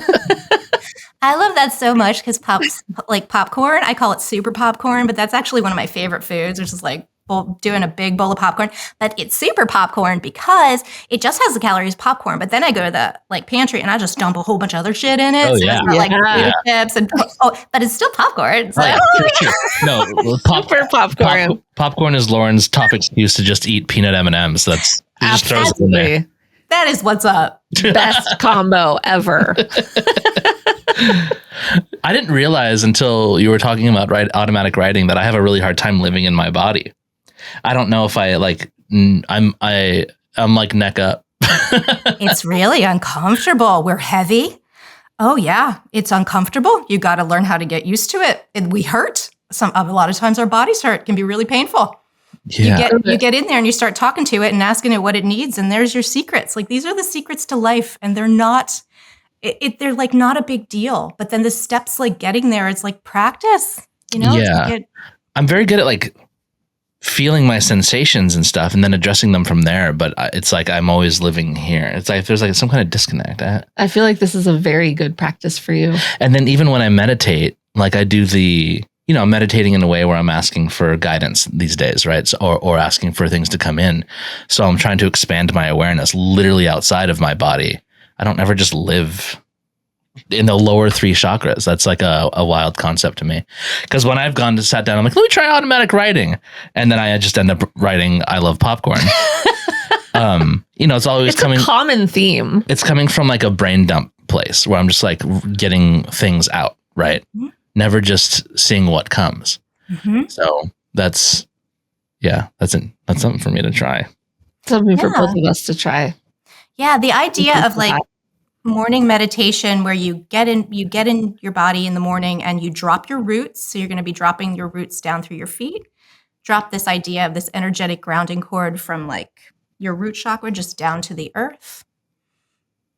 I love that so much because popcorn, I call it super popcorn, but that's actually one of my favorite foods, which is like doing a big bowl of popcorn. But it's super popcorn because it just has the calories of popcorn. But then I go to the pantry and I just dump a whole bunch of other shit in it. Oh, so yeah. it's not potato chips and but it's still popcorn. So, Sure. No, Super popcorn. Popcorn is Lauren's top excuse to just eat peanut M&Ms. So that's she just throws it in there. that is what's up. Best combo ever. I didn't realize until you were talking about automatic writing that I have a really hard time living in my body. I don't know if I'm like neck up. It's really uncomfortable. We're heavy. Oh yeah, it's uncomfortable. You got to learn how to get used to it. We hurt. A lot of times our bodies hurt. It can be really painful. Yeah. You get in there and you start talking to it and asking it what it needs, and there's your secrets. Like these are the secrets to life, and they're not. They're like not a big deal. But then the steps like getting there, it's like practice. Yeah. I'm very good at feeling my sensations and stuff and then addressing them from there. But it's like I'm always living here. It's like there's some kind of disconnect. I feel like this is a very good practice for you. And then even when I meditate, I do I'm meditating in a way where I'm asking for guidance these days, right? So, or asking for things to come in. So I'm trying to expand my awareness literally outside of my body. I don't ever just live in the lower 3 chakras. That's like a wild concept to me. Because when I've sat down, I'm like, let me try automatic writing. And then I just end up writing, I love popcorn. It's always a common theme. It's coming from a brain dump place where I'm just getting things out, right? Mm-hmm. Never just seeing what comes. Mm-hmm. So that's something for me to try. Something for both of us to try. Yeah, the idea of morning meditation where you get in your body in the morning and you drop your roots. So you're going to be dropping your roots down through your feet. Drop this idea of this energetic grounding cord from your root chakra just down to the earth.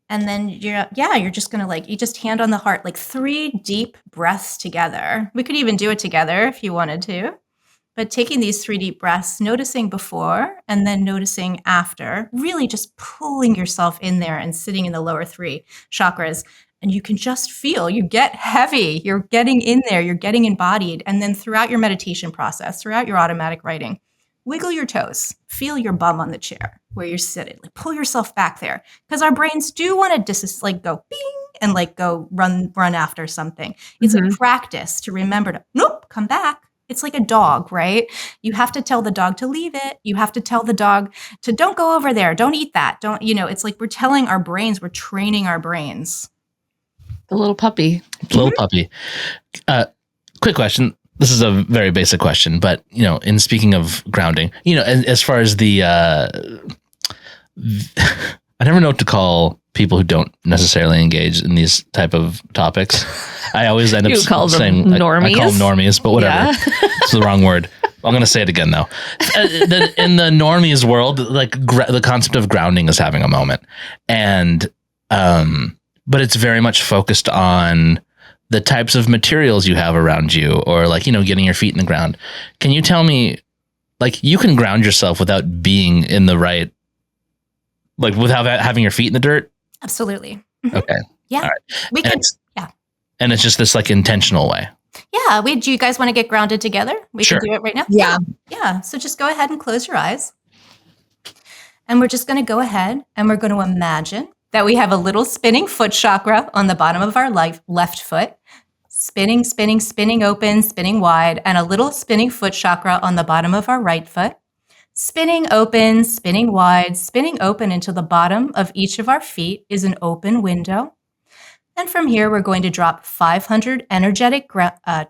And then you're just going to you just hand on the heart, 3 deep breaths together. We could even do it together if you wanted to. But taking these 3 deep breaths, noticing before and then noticing after, really just pulling yourself in there and sitting in the lower 3 chakras. And you can just feel, you get heavy, you're getting in there, you're getting embodied. And then throughout your meditation process, throughout your automatic writing, wiggle your toes, feel your bum on the chair where you're sitting, like pull yourself back there. Because our brains do want to like go bing and like go run after something. It's a practice to remember to, nope, come back. It's like a dog, right? You have to tell the dog to leave it. You have to tell the dog to don't go over there. Don't eat that. Don't, it's like we're telling our brains, we're training our brains. The little puppy. Little puppy. Quick question. This is a very basic question, but in speaking of grounding, as far as the, I never know what to call people who don't necessarily engage in these type of topics. I always end up saying normies. I call them normies, but whatever. Yeah. It's the wrong word. I'm going to say it again though. In the normies world, like the concept of grounding is having a moment, and but it's very much focused on the types of materials you have around you, or like, getting your feet in the ground. Can you tell me, like, you can ground yourself without being in the right, like without having your feet in the dirt? Absolutely. Okay. Yeah. All right. We can. Yeah. And it's just this like intentional way. Yeah. Do you guys want to get grounded together? We Sure. can do it right now. Yeah. Yeah. So just go ahead and close your eyes. And we're just going to go ahead and we're going to imagine that we have a little spinning foot chakra on the bottom of our left foot, spinning, spinning, spinning open, spinning wide, and a little spinning foot chakra on the bottom of our right foot, spinning open, spinning wide, spinning open until the bottom of each of our feet is an open window. And from here, we're going to drop 500 energetic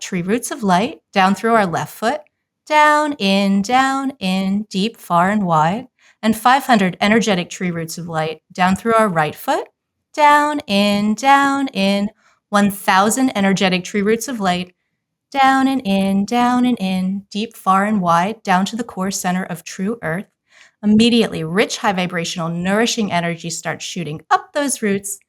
tree roots of light down through our left foot, down, in, deep, far, and wide. And 500 energetic tree roots of light down through our right foot, down, in, 1,000 energetic tree roots of light, down and in, deep, far, and wide, down to the core center of true earth. Immediately, rich, high vibrational, nourishing energy starts shooting up those roots,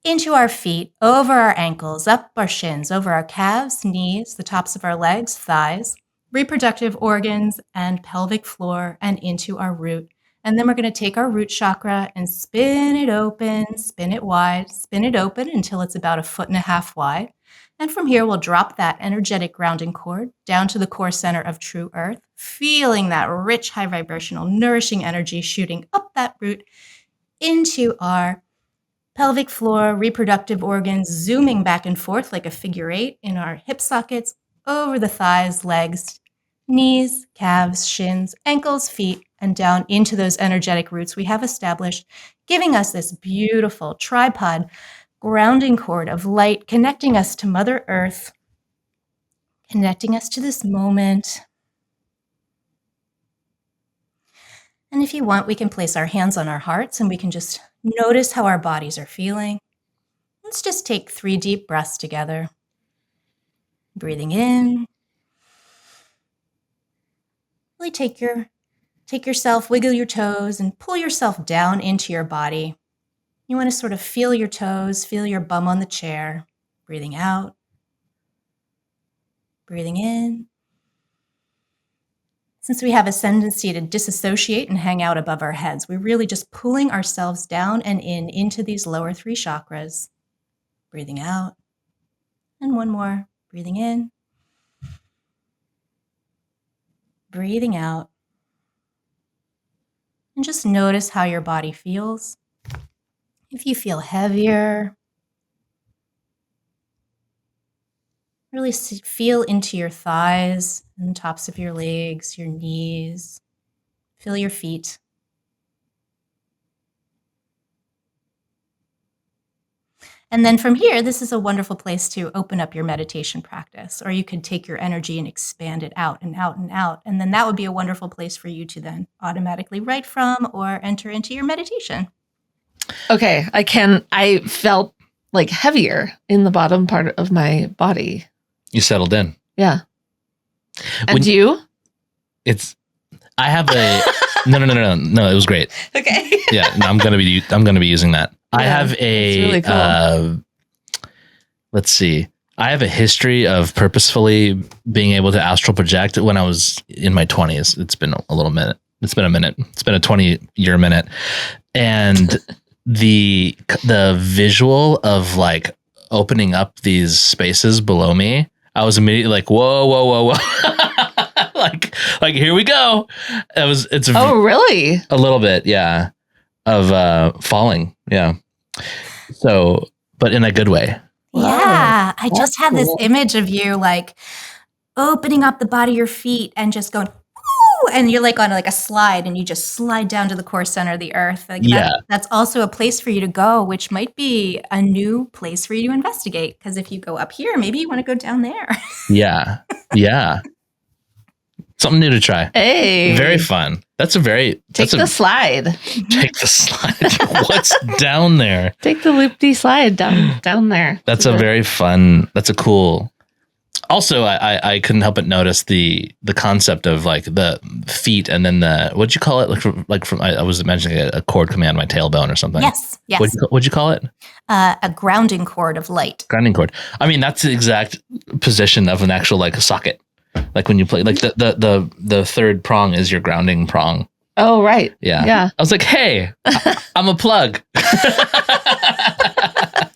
into our feet, over our ankles, up our shins, over our calves, knees, the tops of our legs, thighs, reproductive organs, and pelvic floor, and into our root. And then we're going to take our root chakra and spin it open, spin it wide, spin it open until it's about 1.5 feet wide. And from here, we'll drop that energetic grounding cord down to the core center of true earth, feeling that rich, high vibrational, nourishing energy shooting up that root into our pelvic floor, reproductive organs, zooming back and forth like a figure 8 in our hip sockets, over the thighs, legs, knees, calves, shins, ankles, feet, and down into those energetic roots we have established, giving us this beautiful tripod grounding cord of light, connecting us to Mother Earth, connecting us to this moment. And if you want, we can place our hands on our hearts and we can just notice how our bodies are feeling. Let's just take 3 deep breaths together. Breathing in. Really take yourself, wiggle your toes, and pull yourself down into your body. You want to sort of feel your toes, feel your bum on the chair. Breathing out. Breathing in. Since we have a tendency to disassociate and hang out above our heads, we're really just pulling ourselves down and in into these lower 3 chakras. Breathing out. And one more. Breathing in. Breathing out. And just notice how your body feels. If you feel heavier, really feel into your thighs and tops of your legs, your knees. Feel your feet. And then from here, this is a wonderful place to open up your meditation practice, or you could take your energy and expand it out and out and out. And then that would be a wonderful place for you to then automatically write from or enter into your meditation. Okay, I felt like heavier in the bottom part of my body. You settled in. Yeah. And you? I have a no, it was great. Okay. Yeah, no, I'm gonna be using that. Yeah, I have a really cool. Let's see. I have a history of purposefully being able to astral project when I was in my 20s. It's been a little minute. It's been a minute. It's been a 20-year minute. And the visual of like opening up these spaces below me, I was immediately like, whoa. like here we go. It's Oh, really? a little bit, yeah, of falling. Yeah. So, but in a good way. Yeah, I That's just had this cool. image of you like opening up the bottom of your feet and just going, "Woo!" And you're like on like a slide and you just slide down to the core center of the earth. Like Yeah. that's also a place for you to go, which might be a new place for you to investigate. Because if you go up here, maybe you want to go down there. Yeah. Yeah. Something new to try. Hey. Very fun. Take Take the slide. Take the slide. What's down there? Take the loop-de slide down there. That's a very fun. That's a cool. Also, I couldn't help but notice the concept of like the feet and then what'd you call it? Like from I was imagining a cord coming out of my tailbone or something. Yes. What'd you call it? A grounding cord of light. Grounding cord. I mean, that's the exact position of an actual like socket. Like when you play, like the third prong is your grounding prong. Oh, right. Yeah. Yeah. I was like, hey, I'm a plug.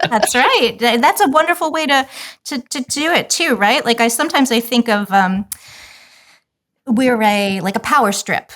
That's right. That's a wonderful way to do it too, right? Like sometimes I think of we're like a power strip,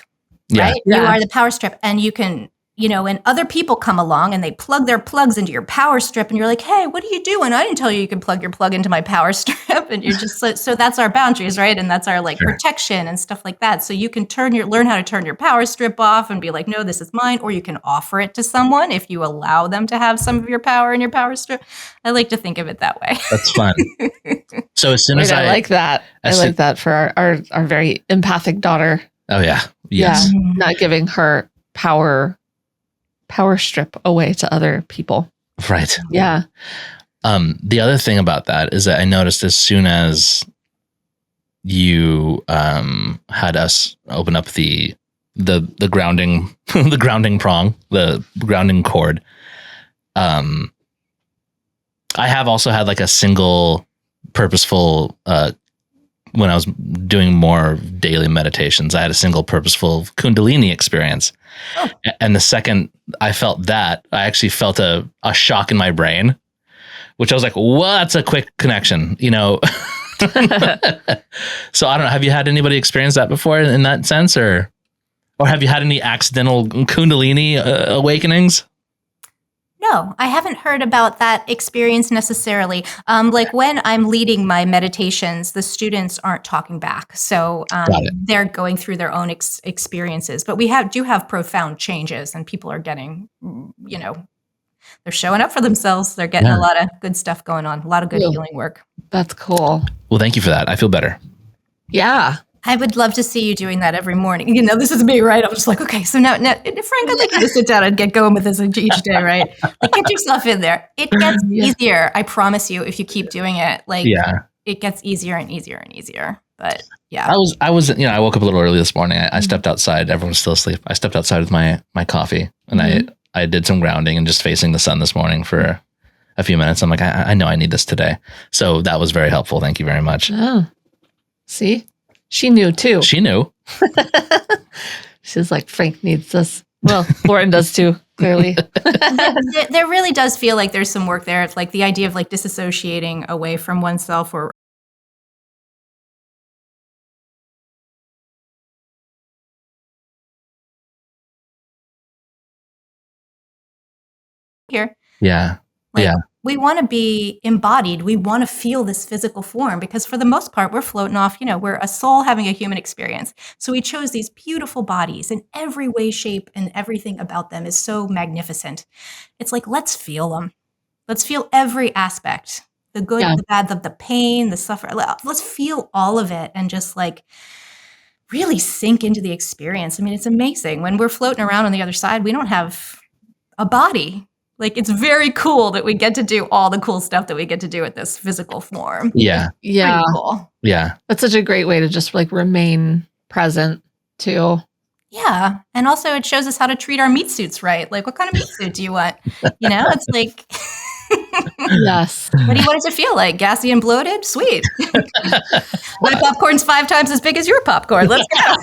Yeah. right? Yeah. You are the power strip, and you can, and other people come along and they plug their plugs into your power strip, and you're like, hey, what are you doing? I didn't tell you can plug your plug into my power strip. And you're just so that's our boundaries, right? And that's our like Sure. protection and stuff like that. So you can learn how to turn your power strip off and be like, no, this is mine. Or you can offer it to someone if you allow them to have some of your power in your power strip. I like to think of it that way. That's fun. So as soon Wait, as I like that. I like that for our very empathic daughter. Oh yeah. Yes. Yeah. Not giving her power strip away to other people. Right. Yeah. The other thing about that is that I noticed as soon as you had us open up the grounding the grounding prong, the grounding cord, I have also had like a single purposeful when I was doing more daily meditations, I had a single purposeful Kundalini experience. Oh. And the second I felt that, I actually felt a shock in my brain, which I was like, well, that's a quick connection, So I don't know. Have you had anybody experience that before in that sense, or have you had any accidental Kundalini awakenings? No, I haven't heard about that experience necessarily. Like when I'm leading my meditations, the students aren't talking back. So they're going through their own experiences. But we do have profound changes, and people are getting, they're showing up for themselves. They're getting a lot of good stuff going on, a lot of good healing work. That's cool. Well, thank you for that. I feel better. Yeah. I would love to see you doing that every morning. This is me, right? I'm just like, okay, so now Frank, I'd like you to sit down and get going with this each day, right? Like, get yourself in there. It gets easier. I promise you, if you keep doing it, it gets easier and easier and easier. But yeah. I woke up a little early this morning. I stepped outside. Everyone's still asleep. I stepped outside with my coffee, and I did some grounding and just facing the sun this morning for a few minutes. I'm like, I know I need this today. So that was very helpful. Thank you very much. Oh, see? She knew too. She knew. She's like, Frank needs this. Well, Lauren does too, clearly. There really does feel like there's some work there. It's like the idea of like disassociating away from oneself or here. Yeah. We want to be embodied. We want to feel this physical form because for the most part, we're floating off, we're a soul having a human experience. So we chose these beautiful bodies in every way, shape, and everything about them is so magnificent. It's like, let's feel them. Let's feel every aspect, the good, the bad, the pain, the suffering. Let's feel all of it and just like really sink into the experience. I mean, it's amazing. When we're floating around on the other side, we don't have a body. Like, it's very cool that we get to do all the cool stuff that we get to do at this physical form. Yeah. Yeah. Pretty cool. Yeah. That's such a great way to just like remain present too. Yeah. And also it shows us how to treat our meat suits right. Like, what kind of meat suit do you want? It's like, yes. What do you want it to feel like? Gassy and bloated? Sweet. My popcorn's 5 times as big as your popcorn. Let's go.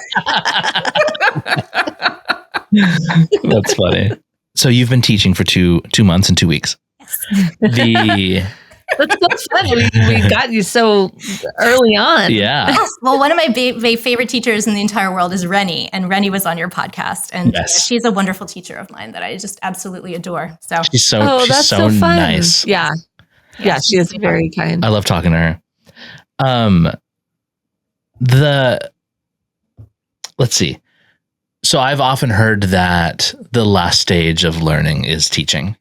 That's funny. So you've been teaching for 2 months and 2 weeks. The That's so fun. We got you so early on. yeah. Yes. Well, one of my favorite teachers in the entire world is Rennie, and Rennie was on your podcast, and Yes. she's a wonderful teacher of mine that I just absolutely adore. So She's so That's so fun. nice. Yeah. Yeah, she is very kind. I love talking to her. Let's see. So I've often heard that the last stage of learning is teaching.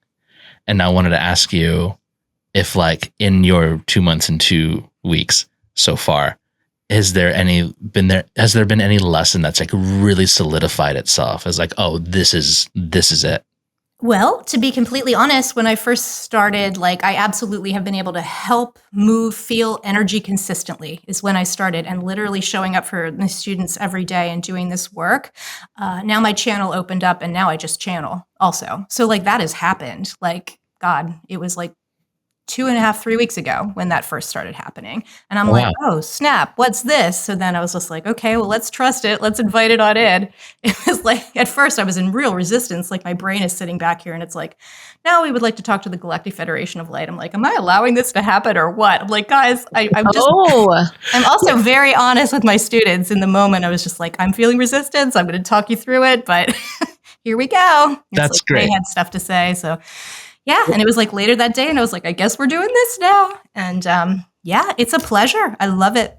And I wanted to ask you if, like, in your 2 months and 2 weeks so far, has there been any lesson that's like really solidified itself as like, oh, this is it? Well, to be completely honest, when I first started, like, I absolutely have been able to help feel energy consistently is when I started, and literally showing up for the students every day and doing this work. Now my channel opened up, and now I just channel also. So, like, that has happened. Like, God, it was like 2.5, 3 weeks ago when that first started happening. And I'm like, oh, snap, what's this? So then I was just like, okay, well, let's trust it. Let's invite it on in. It was like, at first I was in real resistance. Like, my brain is sitting back here and it's like, now we would like to talk to the Galactic Federation of Light. I'm like, am I allowing this to happen or what? I'm like, guys, I'm also very honest with my students. In the moment, I was just like, I'm feeling resistance. I'm going to talk you through it, but here we go. That's great. They had stuff to say. So yeah, and it was like later that day, and I was like, I guess we're doing this now. And yeah, it's a pleasure. I love it.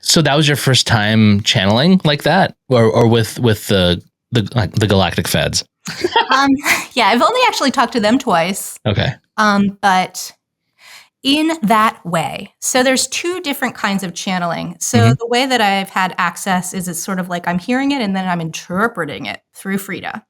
So that was your first time channeling like that, or with the Galactic Feds? Yeah, I've only actually talked to them twice. Okay. But in that way, so there's 2 different kinds of channeling. So the way that I've had access is it's sort of like I'm hearing it and then I'm interpreting it through Freda.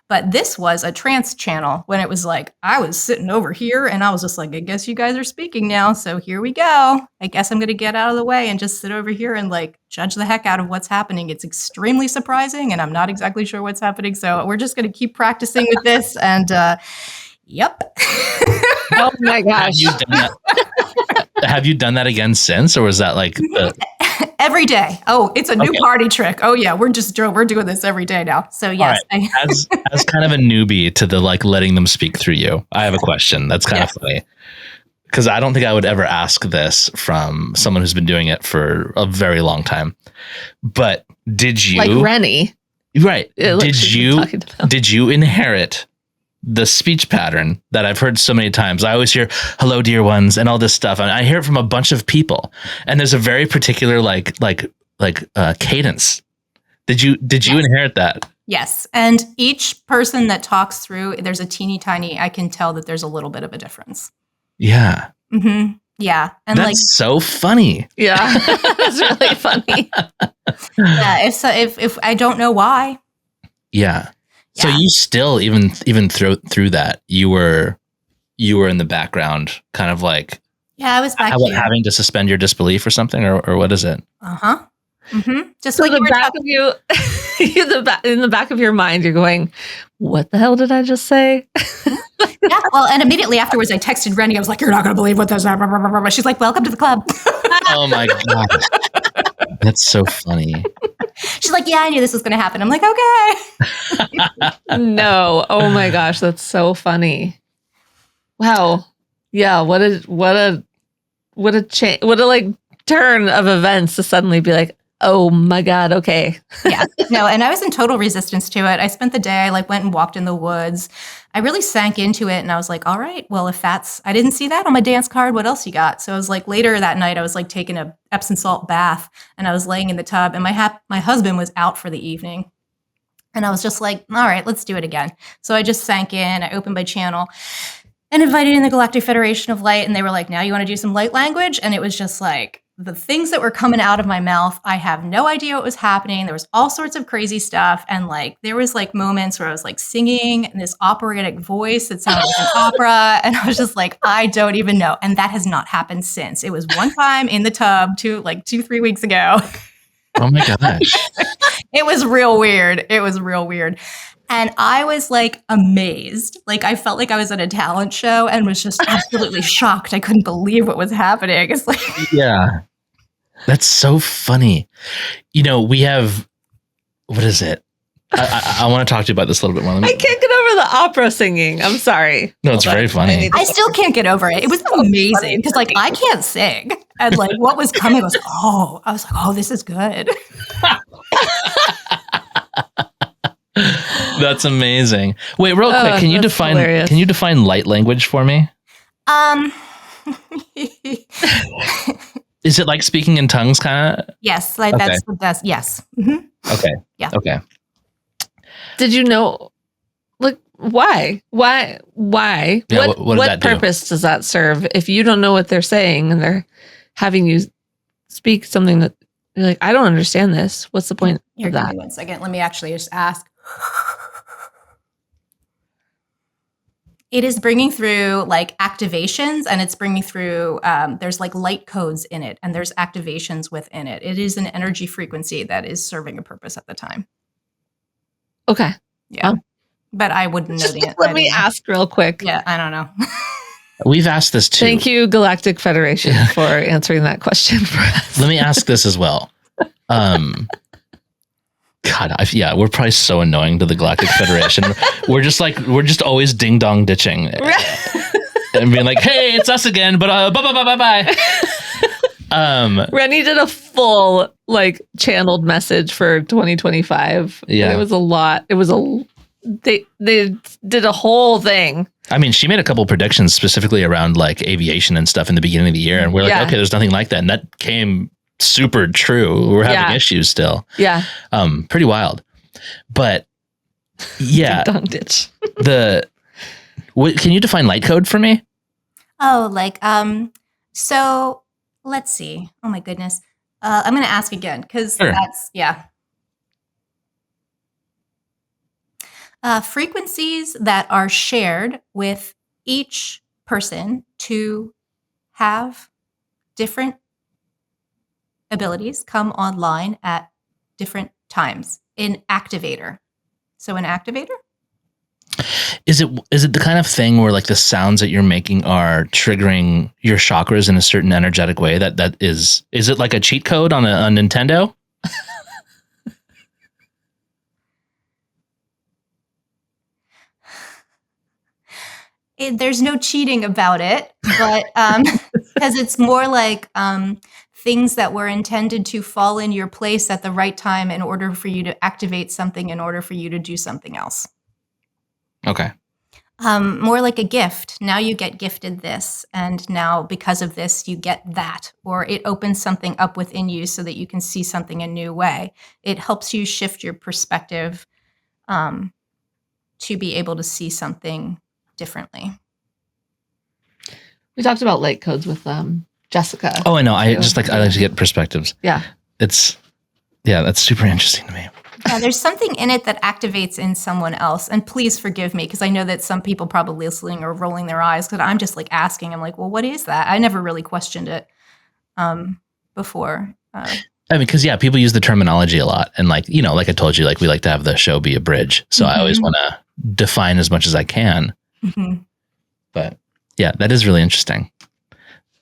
But this was a trance channel when it was like, I was sitting over here and I was just like, I guess you guys are speaking now. So here we go. I guess I'm going to get out of the way and just sit over here and like judge the heck out of what's happening. It's extremely surprising and I'm not exactly sure what's happening. So we're just going to keep practicing with this. And yep. Oh my gosh. Have you done that again since, or was that like every day? Oh, it's a new party trick. Oh yeah, we're doing this every day now. So yes, right. as kind of a newbie to the like letting them speak through you, I have a question that's kind of funny, because I don't think I would ever ask this from someone who's been doing it for a very long time. But did you, like Rennie, right? Did you inherit the speech pattern that I've heard so many times? I always hear "hello, dear ones" and all this stuff, and I hear it from a bunch of people. And there's a very particular cadence. Did you inherit that? Yes, and each person that talks through, there's a teeny tiny. I can tell that there's a little bit of a difference. Yeah. Mm-hmm. Yeah, and that's so funny. Yeah, that's really funny. Yeah, if I don't know why. Yeah. So you still even through that you were in the background, kind of like I was back here. Having to suspend your disbelief or something, or what is it? Just so like the back of you, in the back of your mind, you're going, "What the hell did I just say?" Yeah. Well, and immediately afterwards, I texted Rennie. I was like, "You're not going to believe what this." She's like, "Welcome to the club." Oh my god, that's so funny. She's like, "Yeah, I knew this was going to happen." I'm like, "Okay." No. Oh my gosh, that's so funny. Wow. Yeah. What a like turn of events to suddenly be like, oh my God. Okay. Yeah. No. And I was in total resistance to it. I spent the day, I like went and walked in the woods. I really sank into it and I was like, all right, well, I didn't see that on my dance card, what else you got? So I was like, later that night, I was like taking a Epsom salt bath and I was laying in the tub and my husband was out for the evening. And I was just like, all right, let's do it again. So I just sank in, I opened my channel and invited in the Galactic Federation of Light. And they were like, now you want to do some light language? And it was just like, the things that were coming out of my mouth, I have no idea what was happening. There was all sorts of crazy stuff. And like, there was like moments where I was like singing in this operatic voice that sounded like an opera. And I was just like, I don't even know. And that has not happened since. It was one time in the tub 2-3 weeks ago. Oh my gosh. It was real weird. And I was like amazed. Like I felt like I was at a talent show and was just absolutely shocked. I couldn't believe what was happening. It's like, yeah, that's so funny. You know, we have, what is it? I want to talk to you about this a little bit more. I can't get over the opera singing. I'm sorry. No, it's very funny. I still can't get over it. It was amazing because like I can't sing, and like what was coming was I was like, oh, this is good. That's amazing. Wait, real quick, Hilarious. can you define light language for me? Is it like speaking in tongues kind of? Yes, like Okay. that's the best. Yes. Mhm. Okay. Yeah. Okay. Did you know? Like, why? Why? Yeah, what does that do? purpose does that serve if you don't know what they're saying and they're having you speak something that you're like, I don't understand this. What's the point Here, of give that? me 1 second. Let me actually just ask. It is bringing through like activations, and it's bringing through. There's like light codes in it, and there's activations within it. It is an energy frequency that is serving a purpose at the time. Okay. Yeah, but I wouldn't know the answer. Let me ask real quick. Yeah, I don't know. We've asked this too. Thank you, Galactic Federation, for answering that question for us. Let me ask this as well. God, we're probably so annoying to the Galactic Federation. we're just always ding dong ditching and being like, "Hey, it's us again," but bye. Rennie did a full like channeled message for 2025. Yeah. And it was a lot. They did a whole thing. I mean, she made a couple predictions specifically around like aviation and stuff in the beginning of the year, and we're like, Yeah. okay, there's nothing like that, and that came super true. We're having issues still. Yeah. Pretty wild. But yeah, Ding dong ditch. can you define light code for me? Oh, like so let's see. Oh my goodness. I'm going to ask again because Sure. that's frequencies that are shared with each person to have different abilities come online at different times. An activator. So an activator? Is it the kind of thing where like the sounds that you're making are triggering your chakras in a certain energetic way? That is it like a cheat code on a Nintendo? There's no cheating about it, but because it's more like things that were intended to fall in your place at the right time in order for you to activate something, in order for you to do something else. Okay. More like a gift. Now you get gifted this, and now because of this, you get that, or it opens something up within you so that you can see something a new way. It helps you shift your perspective to be able to see something differently. We talked about light codes with Jessica. Oh, I know. I like to get perspectives. Yeah. That's super interesting to me. Yeah, there's something in it that activates in someone else. And please forgive me, because I know that some people probably listening are rolling their eyes because I'm just like asking. I'm like, well, what is that? I never really questioned it before. I mean, because people use the terminology a lot, and like I told you, like we like to have the show be a bridge. So I always want to define as much as I can. Mm-hmm. But yeah, that is really interesting.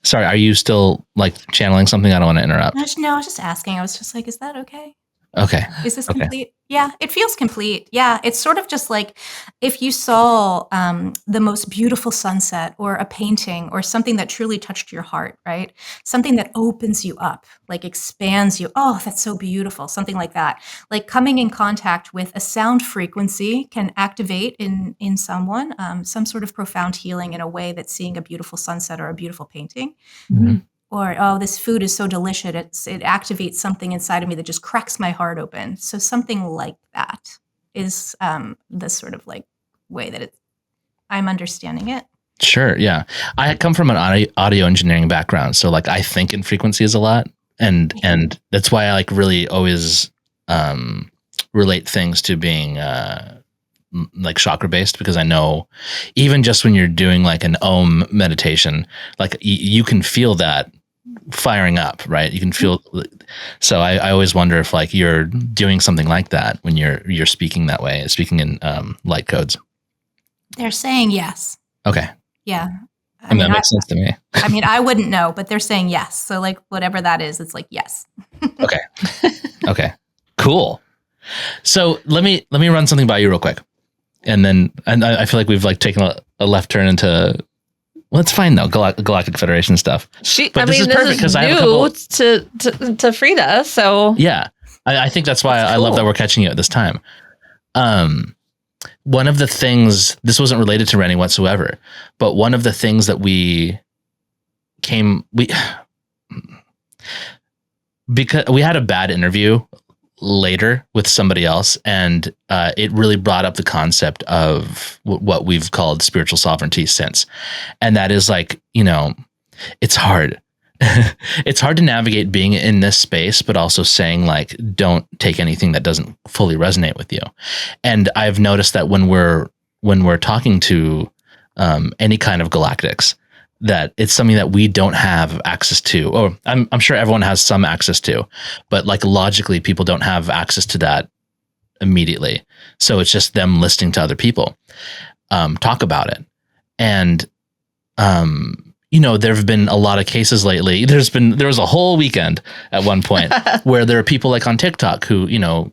Sorry, are you still like channeling something? I don't want to interrupt. No, I was just asking. I was just like, is that okay? Okay. Is this complete? Yeah, it feels complete. Yeah, it's sort of just like if you saw the most beautiful sunset or a painting or something that truly touched your heart, right? Something that opens you up, like expands you. Oh, that's so beautiful. Something like that. Like coming in contact with a sound frequency can activate in someone some sort of profound healing in a way that seeing a beautiful sunset or a beautiful painting. Mm-hmm. Or, oh, this food is so delicious. It activates something inside of me that just cracks my heart open. So something like that is the sort of like way that I'm understanding it. Sure. Yeah. I come from an audio engineering background. So like I think in frequencies a lot. And that's why I like really always relate things to being like chakra based, because I know even just when you're doing like an Om meditation, like you can feel that firing up, right? You can feel. So I always wonder if like you're doing something like that when you're speaking that way, speaking in light codes. They're saying yes. Okay. Yeah. And that makes sense to me. I mean, I wouldn't know, but they're saying yes. So like whatever that is, it's like yes. Okay. Okay. Cool. So let me run something by you real quick, and I feel like we've like taken a left turn into. Well, it's fine though, Galactic Federation stuff. But this is perfect because I have a couple to Freda. So yeah, I think that's why I love that we're catching you at this time. One of the things, this wasn't related to Rennie whatsoever, but one of the things that because we had a bad interview later with somebody else, and it really brought up the concept of what we've called spiritual sovereignty since. And that is like, it's hard. It's hard to navigate being in this space, but also saying like, don't take anything that doesn't fully resonate with you. And I've noticed that when we're talking to any kind of galactics, that it's something that we don't have access to, or I'm sure everyone has some access to, but like logically people don't have access to that immediately. So it's just them listening to other people talk about it. And, there have been a lot of cases lately. There was a whole weekend at one point where there are people like on TikTok who,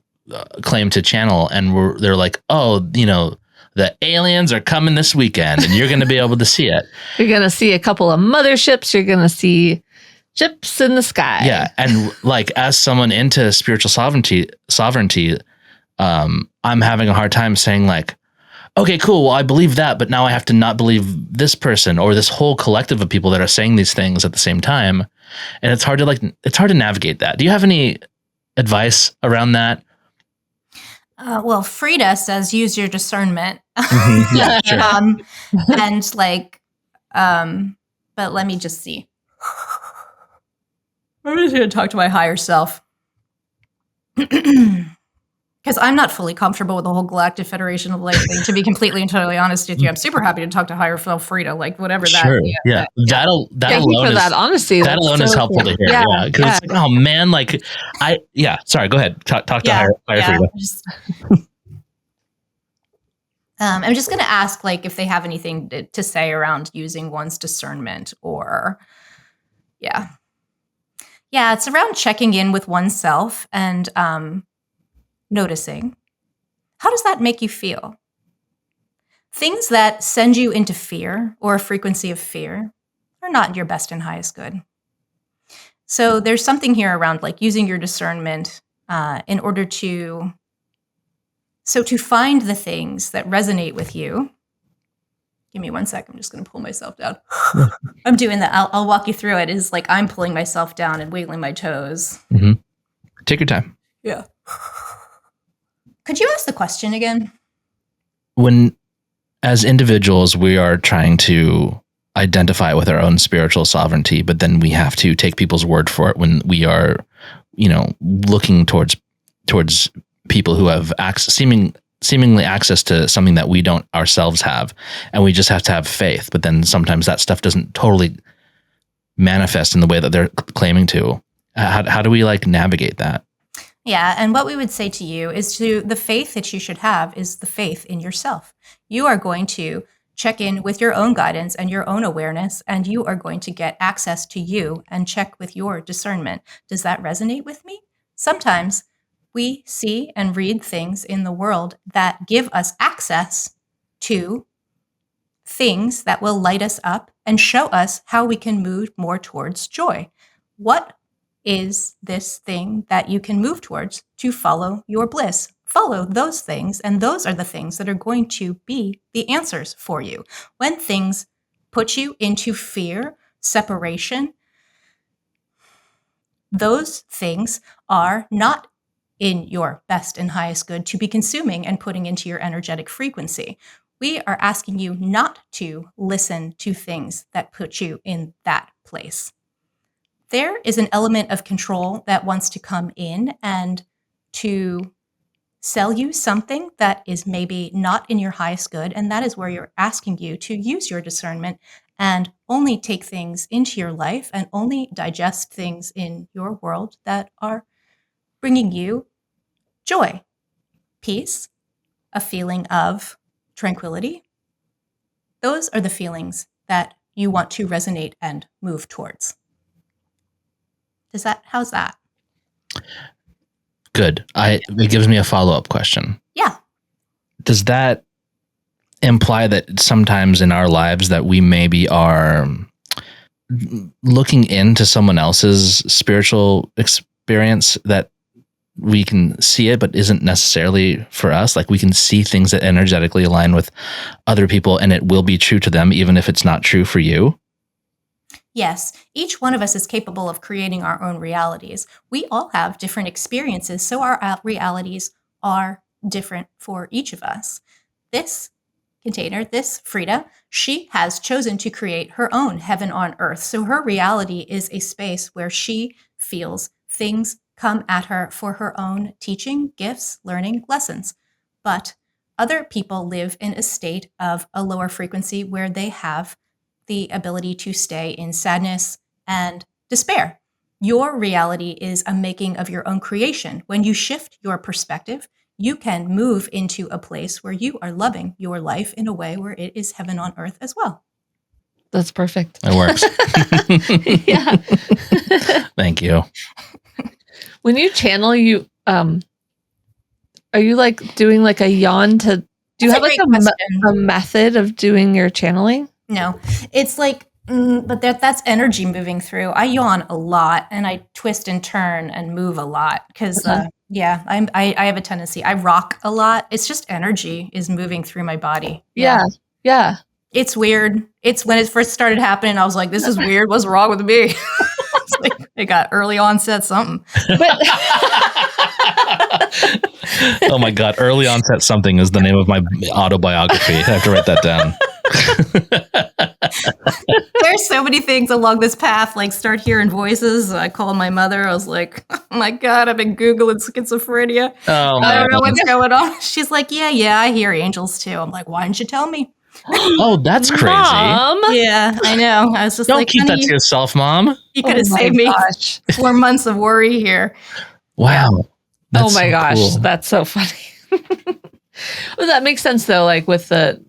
claim to channel, and they're like, oh, the aliens are coming this weekend and you're going to be able to see it. You're going to see a couple of motherships. You're going to see ships in the sky. Yeah. And like, as someone into spiritual sovereignty, I'm having a hard time saying like, okay, cool. Well, I believe that, but now I have to not believe this person or this whole collective of people that are saying these things at the same time. And it's hard to navigate that. Do you have any advice around that? Well, Freda says use your discernment. Mm-hmm. Yeah, sure. And like, but let me just see. I'm just going to talk to my higher self. Because I'm not fully comfortable with the whole Galactic Federation of Light thing, to be completely and totally honest with you. I'm super happy to talk to higher self Freda, like whatever that. Sure. Yeah. That Thank you alone for that honesty. That alone is helpful to hear. Yeah. Because it's like, oh man, like sorry, go ahead. Talk to higher Freda. I'm just going to ask like if they have anything to say around using one's discernment or it's around checking in with oneself and noticing, how does that make you feel? Things that send you into fear or a frequency of fear are not your best and highest good. So there's something here around like using your discernment in order to find the things that resonate with you. Give me 1 second. I'm just going to pull myself down. I'm doing that. I'll walk you through it. Is like I'm pulling myself down and wiggling my toes. Mm-hmm. Take your time. Yeah. Could you ask the question again? When, as individuals, we are trying to identify with our own spiritual sovereignty, but then we have to take people's word for it when we are, looking towards people who have seemingly access to something that we don't ourselves have, and we just have to have faith. But then sometimes that stuff doesn't totally manifest in the way that they're claiming to. How do we like navigate that? Yeah, and what we would say to you is the faith that you should have is the faith in yourself. You are going to check in with your own guidance and your own awareness, and you are going to get access to you and check with your discernment. Does that resonate with me? Sometimes we see and read things in the world that give us access to things that will light us up and show us how we can move more towards joy. What is this thing that you can move towards to follow your bliss? Follow those things, and those are the things that are going to be the answers for you. When things put you into fear, separation, those things are not in your best and highest good to be consuming and putting into your energetic frequency. We are asking you not to listen to things that put you in that place. There is an element of control that wants to come in and to sell you something that is maybe not in your highest good, and that is where you're asking you to use your discernment and only take things into your life and only digest things in your world that are bringing you joy, peace, a feeling of tranquility. Those are the feelings that you want to resonate and move towards. How's that? Good. It gives me a follow-up question. Yeah. Does that imply that sometimes in our lives that we maybe are looking into someone else's spiritual experience, that we can see it, but isn't necessarily for us? Like we can see things that energetically align with other people and it will be true to them, even if it's not true for you? Yes, each one of us is capable of creating our own realities. We all have different experiences, so our realities are different for each of us. This container, this Freda, she has chosen to create her own heaven on earth. So her reality is a space where she feels things come at her for her own teaching, gifts, learning, lessons. But other people live in a state of a lower frequency where they have the ability to stay in sadness and despair. Your reality is a making of your own creation. When you shift your perspective, you can move into a place where you are loving your life in a way where it is heaven on earth as well. That's perfect. It works. Yeah. Thank you. When you channel, are you like doing like a yawn to, do you That's have a like great question. a method of doing your channeling? No, it's like, but that's energy moving through. I yawn a lot and I twist and turn and move a lot because, Okay. yeah, I have a tendency. I rock a lot. It's just energy is moving through my body. Yeah. Yeah. It's weird. It's when it first started happening, I was like, this is weird. What's wrong with me? It's like, it got early onset something. Oh my God. Early onset something is the name of my autobiography. I have to write that down. There's so many things along this path, like start hearing voices. I called my mother. I was like, oh my God, I've been Googling schizophrenia. Oh, I man. don't know what's going on. She's like, yeah, I hear angels too. I'm like, why didn't you tell me? Oh, that's crazy. Mom. Yeah, I know. I was just Don't like, keep that honey, to yourself, Mom. you could have Oh my saved me gosh. 4 months of worry here. Wow. That's Oh my so gosh. cool. That's so funny. Well, that makes sense though. Like with the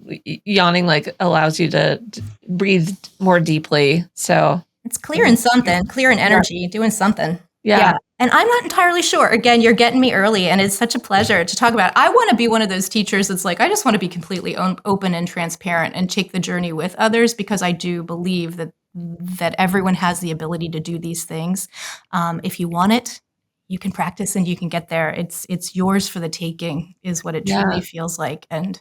yawning, like allows you to breathe more deeply. So It's clearing something, clearing energy, doing something. yeah. And I'm not entirely sure. Again, you're getting me early, and it's such a pleasure to talk about it. I want to be one of those teachers that's like, I just want to be completely open and transparent and take the journey with others, because I do believe that everyone has the ability to do these things. If you want it, you can practice and you can get there. It's yours for the taking, is what it truly feels like. And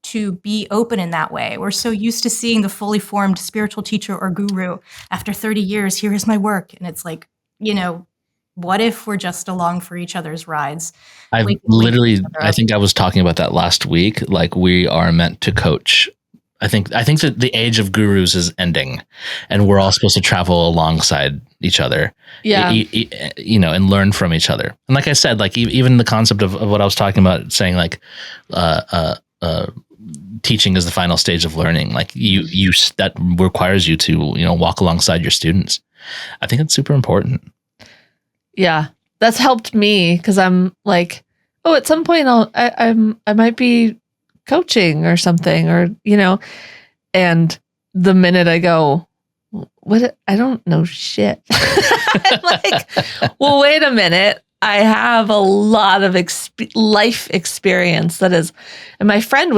to be open in that way. We're so used to seeing the fully formed spiritual teacher or guru. After 30 years, here is my work. And it's like, what if we're just along for each other's rides? I think I was talking about that last week. Like, we are meant to coach. I think that the age of gurus is ending, and we're all supposed to travel alongside each other. Yeah. And learn from each other. And like I said, like even the concept of what I was talking about, saying like, teaching is the final stage of learning. Like that requires you to, walk alongside your students. I think it's super important. Yeah. That's helped me because I'm like, oh, at some point I might be coaching or something, or, and the minute I go, what? I don't know shit. I'm like, well, wait a minute. I have a lot of life experience that is, and my friend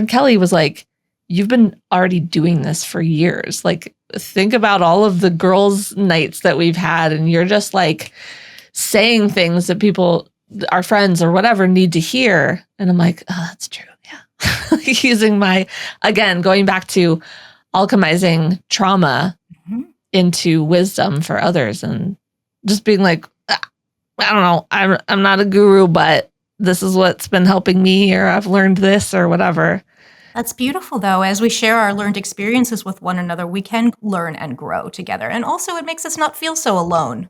Kelly was like, you've been already doing this for years. Like, think about all of the girls' nights that we've had, and you're just like saying things that people, our friends or whatever, need to hear. And I'm like, oh, that's true. Yeah. Using going back to alchemizing trauma into wisdom for others, and just being like, I don't know, I'm not a guru, but this is what's been helping me, or I've learned this or whatever. That's beautiful, though. As we share our learned experiences with one another, we can learn and grow together. And also, it makes us not feel so alone.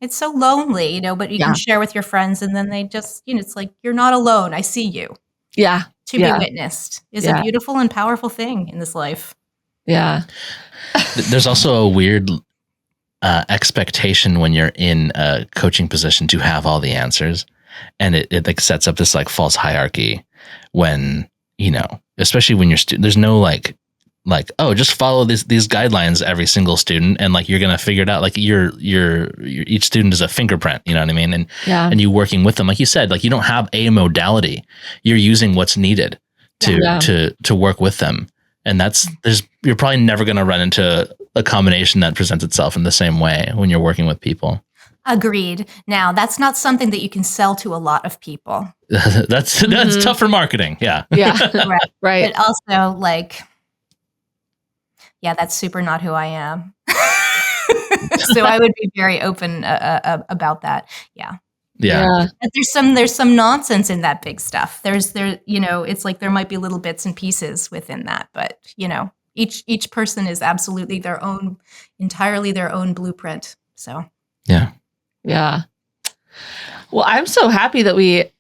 It's so lonely, but you can share with your friends, and then they just, it's like, you're not alone. I see you. Yeah. To be witnessed is a beautiful and powerful thing in this life. Yeah. There's also a weird expectation when you're in a coaching position to have all the answers, and it like sets up this like false hierarchy when, especially when you're there's no like like, oh, just follow these guidelines, every single student, and like you're gonna figure it out. Like your each student is a fingerprint, you know what I mean? And you working with them, like you said, like you don't have a modality. You're using what's needed to work with them. And you're probably never gonna run into a combination that presents itself in the same way when you're working with people. Agreed. Now, that's not something that you can sell to a lot of people. That's tough for marketing. Yeah. Yeah. Right. But also, like, yeah, that's super not who I am. So I would be very open about that. Yeah. There's some nonsense in that big stuff. It's like there might be little bits and pieces within that, but each person is absolutely entirely their own blueprint. So yeah. Well, I'm so happy that we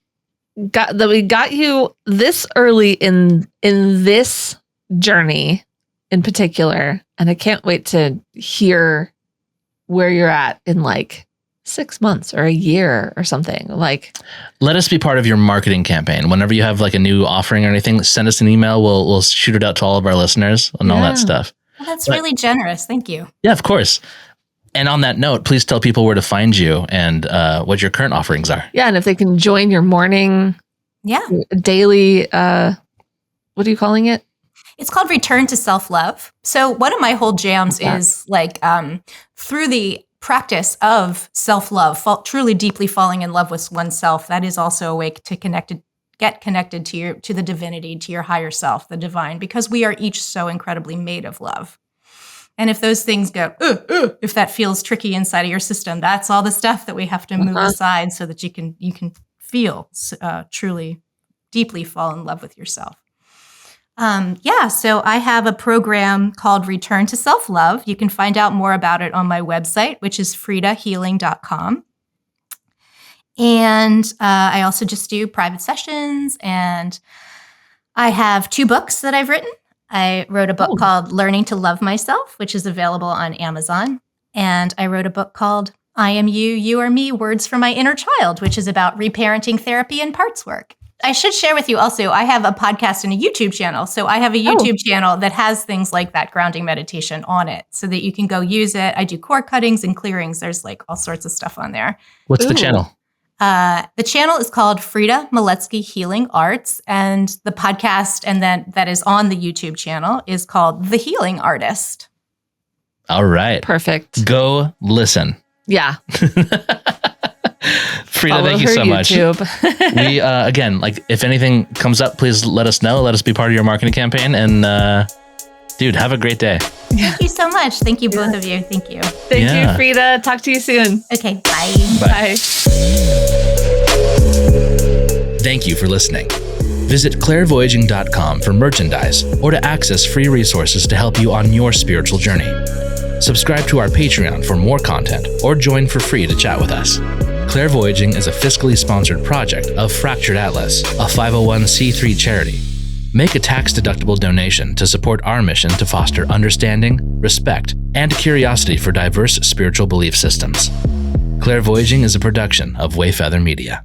got you this early in this journey in particular, and I can't wait to hear where you're at in like 6 months or a year or something. Like, let us be part of your marketing campaign. Whenever you have like a new offering or anything, send us an email. We'll shoot it out to all of our listeners and all that stuff. Well, that's really generous. Thank you. Yeah, of course. And on that note, please tell people where to find you and what your current offerings are. Yeah, and if they can join your morning, daily, what are you calling it? It's called Return to Self-Love. So one of my whole jams is like through the practice of self-love, truly deeply falling in love with oneself. That is also a way to get connected to the divinity, to your higher self, the divine, because we are each so incredibly made of love. And if those things go, if that feels tricky inside of your system, that's all the stuff that we have to move aside so that you can feel truly deeply fall in love with yourself. So I have a program called Return to Self-Love. You can find out more about it on my website, which is fredahealing.com. And I also just do private sessions, and I have 2 books that I've written. I wrote a book called Learning to Love Myself, which is available on Amazon. And I wrote a book called I Am You, You Are Me, Words from My Inner Child, which is about reparenting therapy and parts work. I should share with you also, I have a podcast and a YouTube channel. So I have a YouTube channel that has things like that grounding meditation on it so that you can go use it. I do cord cuttings and clearings. There's like all sorts of stuff on there. What's the channel? The channel is called Freda Maletsky Healing Arts, and the podcast and that is on the YouTube channel is called The Healing Artist. All right. Perfect. Go listen. Yeah. Freda, thank you so much. We, again, like if anything comes up, please let us know. Let us be part of your marketing campaign. And dude, have a great day. Thank you so much. Thank you, both of you. Thank you. Thank you, Freda. Talk to you soon. Okay, bye. Bye. Thank you for listening. Visit clairvoyaging.com for merchandise or to access free resources to help you on your spiritual journey. Subscribe to our Patreon for more content or join for free to chat with us. Clairvoyaging is a fiscally sponsored project of Fractured Atlas, a 501c3 charity. Make a tax-deductible donation to support our mission to foster understanding, respect, and curiosity for diverse spiritual belief systems. Clairvoyaging is a production of Wayfeather Media.